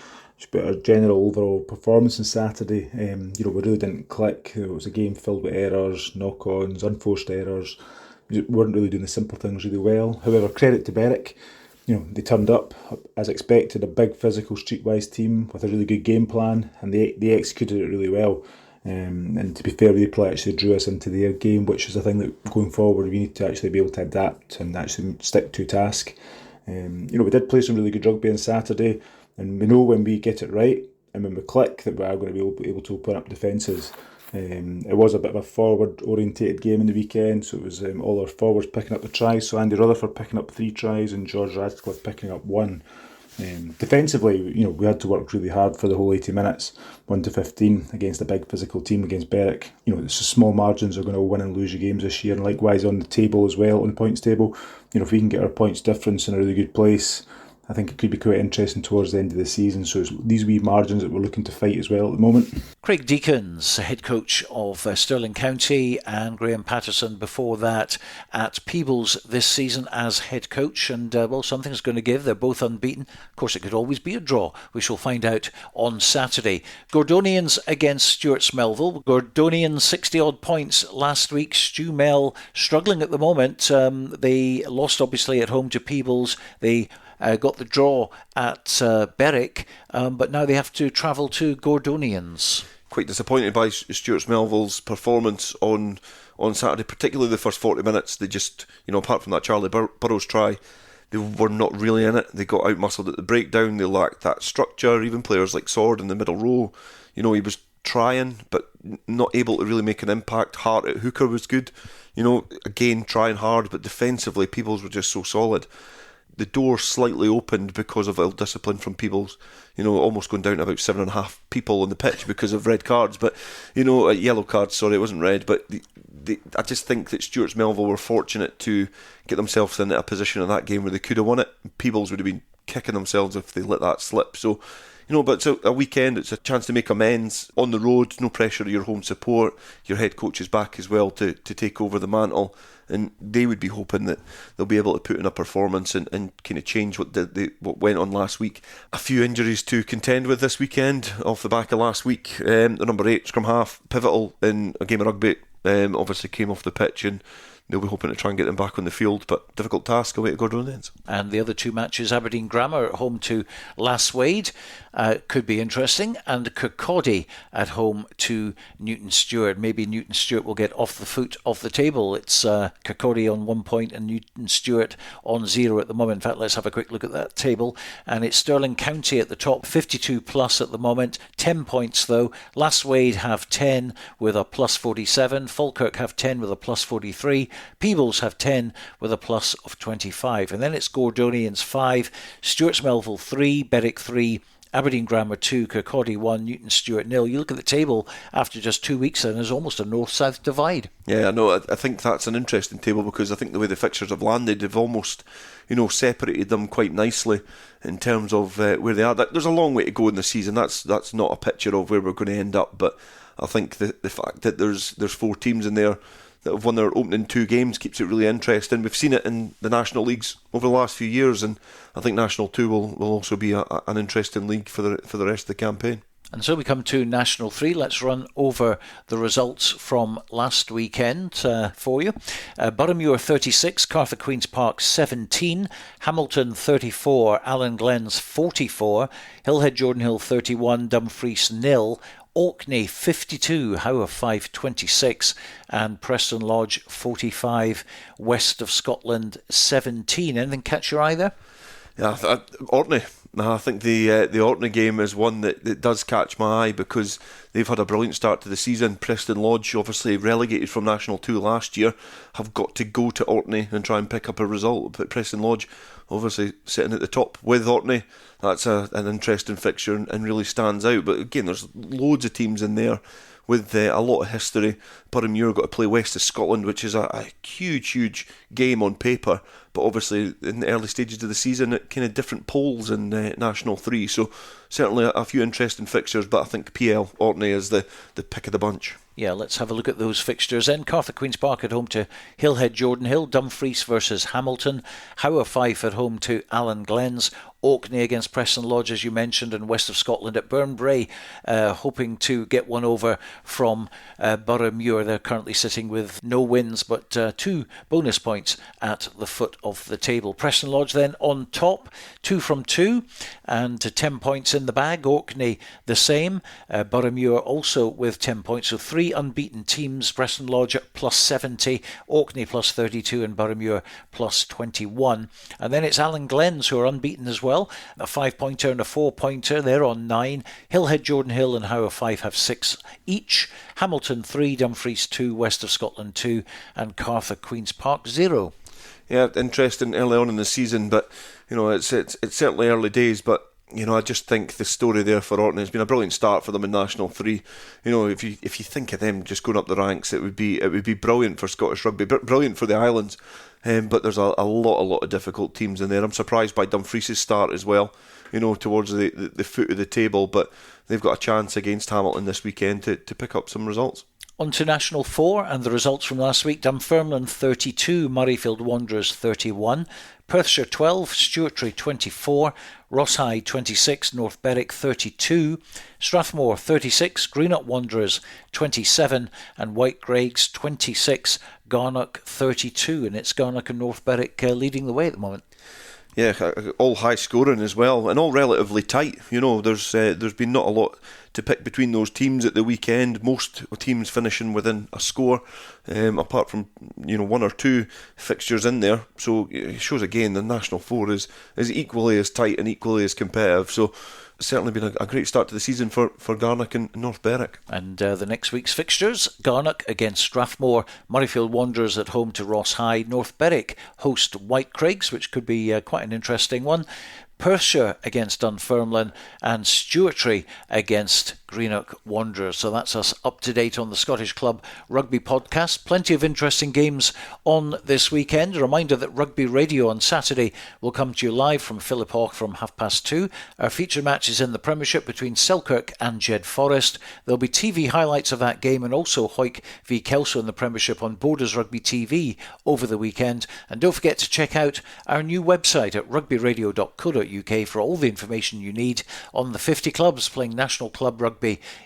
about our general overall performance on Saturday. We really didn't click. It was a game filled with errors, knock-ons, unforced errors. We weren't really doing the simple things really well. However, credit to Berwick. They turned up as expected, a big physical streetwise team with a really good game plan, and they executed it really well. And to be fair, the play actually drew us into their game, which is a thing that going forward we need to actually be able to adapt and actually stick to task. We did play some really good rugby on Saturday, and we know when we get it right and when we click that we are going to be able to open up defences. It was a bit of a forward-orientated game in the weekend, so it was all our forwards picking up the tries, so Andy Rutherford picking up 3 tries and George Radcliffe picking up 1. Defensively, we had to work really hard for the whole 80 minutes, 1-15 against a big physical team against Berwick. It's just small margins are going to win and lose your games this year, and likewise on the table as well, on the points table. If we can get our points difference in a really good place, I think it could be quite interesting towards the end of the season. So it's these wee margins that we're looking to fight as well at the moment. Craig Deakins, head coach of Stirling County, and Graham Patterson before that at Peebles this season as head coach. And something's going to give. They're both unbeaten. Of course, it could always be a draw. We shall find out on Saturday. Gordonians against Stuart Melville. Gordonians 60-odd points last week. Stu Mel struggling at the moment. They lost obviously at home to Peebles. They got the draw at Berwick, but now they have to travel to Gordonians. Quite disappointed by Stuart Melville's performance on Saturday, particularly the first 40 minutes. They just, apart from that Charlie Burrows try, they were not really in it. They got outmuscled at the breakdown. They lacked that structure. Even players like Sword in the middle row, he was trying, but not able to really make an impact. Hart at hooker was good. Again, trying hard, but defensively, Peebles were just so solid. The door slightly opened because of ill-discipline from Peebles, almost going down to about 7.5 people on the pitch because of red cards, but, yellow cards, sorry, it wasn't red, but I just think that Stuart Melville were fortunate to get themselves into a position in that game where they could have won it. Peebles would have been kicking themselves if they let that slip, so... but it's a weekend, it's a chance to make amends on the road, no pressure of your home support, your head coach is back as well to take over the mantle, and they would be hoping that they'll be able to put in a performance and kind of change what went on last week. A few injuries to contend with this weekend off the back of last week. The number 8 scrum half, pivotal in a game of rugby, obviously came off the pitch, and they'll be hoping to try and get them back on the field, but difficult task away to Gordonians. And the other 2 matches, Aberdeen Grammar at home to Lasswade, could be interesting, and Kirkcaldy at home to Newton Stewart. Maybe Newton Stewart will get off the foot of the table. It's Kirkcaldy on 1 point and Newton Stewart on 0 at the moment. In fact, let's have a quick look at that table. And it's Stirling County at the top, 52 plus at the moment, 10 points though. Lasswade have 10 with a plus 47. Falkirk have 10 with a plus 43. Peebles have 10 with a plus of 25. And then it's Gordonians 5, Stuart Melville 3, Berwick 3, Aberdeen Grammar 2, Kirkcaldy 1, Newton Stewart 0. You look at the table after just 2 weeks and there's almost a north-south divide. Yeah, no, I think that's an interesting table because I think the way the fixtures have landed, they've almost, separated them quite nicely in terms of where they are. There's a long way to go in the season. That's not a picture of where we're going to end up, but I think the fact that there's 4 teams in there that have won their opening 2 games keeps it really interesting. We've seen it in the National Leagues over the last few years, and I think National 2 will also be an interesting league for the rest of the campaign. And so we come to National 3. Let's run over the results from last weekend for you. Boroughmuir 36, Cartha Queen's Park 17, Hamilton 34, Allen Glens 44, Hillhead Jordanhill 31, Dumfries 0, Orkney 52, Howe 526, and Preston Lodge 45, West of Scotland 17. Anything catch your eye there? Yeah, Orkney. I think the Orkney game is one that does catch my eye because they've had a brilliant start to the season. Preston Lodge, obviously relegated from National 2 last year, have got to go to Orkney and try and pick up a result. But Preston Lodge, obviously sitting at the top with Orkney, that's an interesting fixture and really stands out. But again, there's loads of teams in there with a lot of history. Boroughmuir got to play West of Scotland, which is a huge game on paper, but obviously in the early stages of the season at kind of different polls in National 3, so certainly a few interesting fixtures, but I think PL Orkney is the pick of the bunch. Yeah, let's have a look at those fixtures then. Cartha Queen's Park at home to Hillhead Jordan Hill, Dumfries versus Hamilton, Howe Fife at home to Allen Glens, Orkney against Preston Lodge, as you mentioned, and West of Scotland at Burnbrae, hoping to get one over from Boroughmuir. They're currently sitting with no wins, but 2 bonus points at the foot of the table. Preston Lodge then on top, 2 from 2, and 10 points in the bag. Orkney the same. Boroughmuir also with 10 points, so 3 unbeaten teams. Preston Lodge at plus 70, Orkney plus 32, and Boroughmuir plus 21. And then it's Allen Glens who are unbeaten as well. A 5-pointer and a 4-pointer. They're on 9. Hillhead Jordan Hill and Howe Fife have 6 each. Hamilton 3, Dumfries 2, West of Scotland 2, and Cartha Queen's Park 0. Yeah, interesting early on in the season, but it's certainly early days, but I just think the story there for Orkney has been a brilliant start for them in National 3. If you think of them just going up the ranks, it would be brilliant for Scottish rugby, brilliant for the islands. But there's a lot of difficult teams in there. I'm surprised by Dumfries' start as well, towards the foot of the table, but they've got a chance against Hamilton this weekend to pick up some results. On to National 4 and the results from last week. Dunfermline 32, Murrayfield Wanderers 31, Perthshire 12, Stuartry 24, Rosshigh 26, North Berwick 32, Strathmore 36, Greenock Wanderers 27, and White Craigs 26, Garnock 32, and it's Garnock and North Berwick leading the way at the moment. Yeah, all high scoring as well, and all relatively tight. There's been not a lot to pick between those teams at the weekend. Most teams finishing within a score, apart from 1 or 2 fixtures in there. So it shows again the National 4 is equally as tight and equally as competitive. So it's certainly been a great start to the season for Garnock and North Berwick. And the next week's fixtures: Garnock against Strathmore, Murrayfield Wanderers at home to Rosshigh, North Berwick host White Craigs, which could be quite an interesting one, Perthshire against Dunfermline, and Stuartry against Greenock Wanderers. So that's us up to date on the Scottish Club Rugby Podcast. Plenty of interesting games on this weekend. A reminder that Rugby Radio on Saturday will come to you live from Philiphaugh from 2:30. Our feature match is in the Premiership between Selkirk and Jedforest. There'll be TV highlights of that game and also Hawick v Kelso in the Premiership on Borders Rugby TV over the weekend. And don't forget to check out our new website at rugbyradio.co.uk for all the information you need on the 50 clubs playing National Club Rugby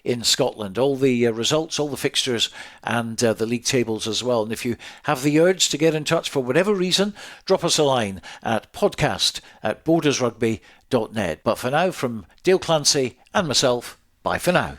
in Scotland. All the results, all the fixtures, and the league tables as well. And if you have the urge to get in touch for whatever reason, drop us a line at podcast@bordersrugby.net. But for now, from Dale Clancy and myself, bye for now.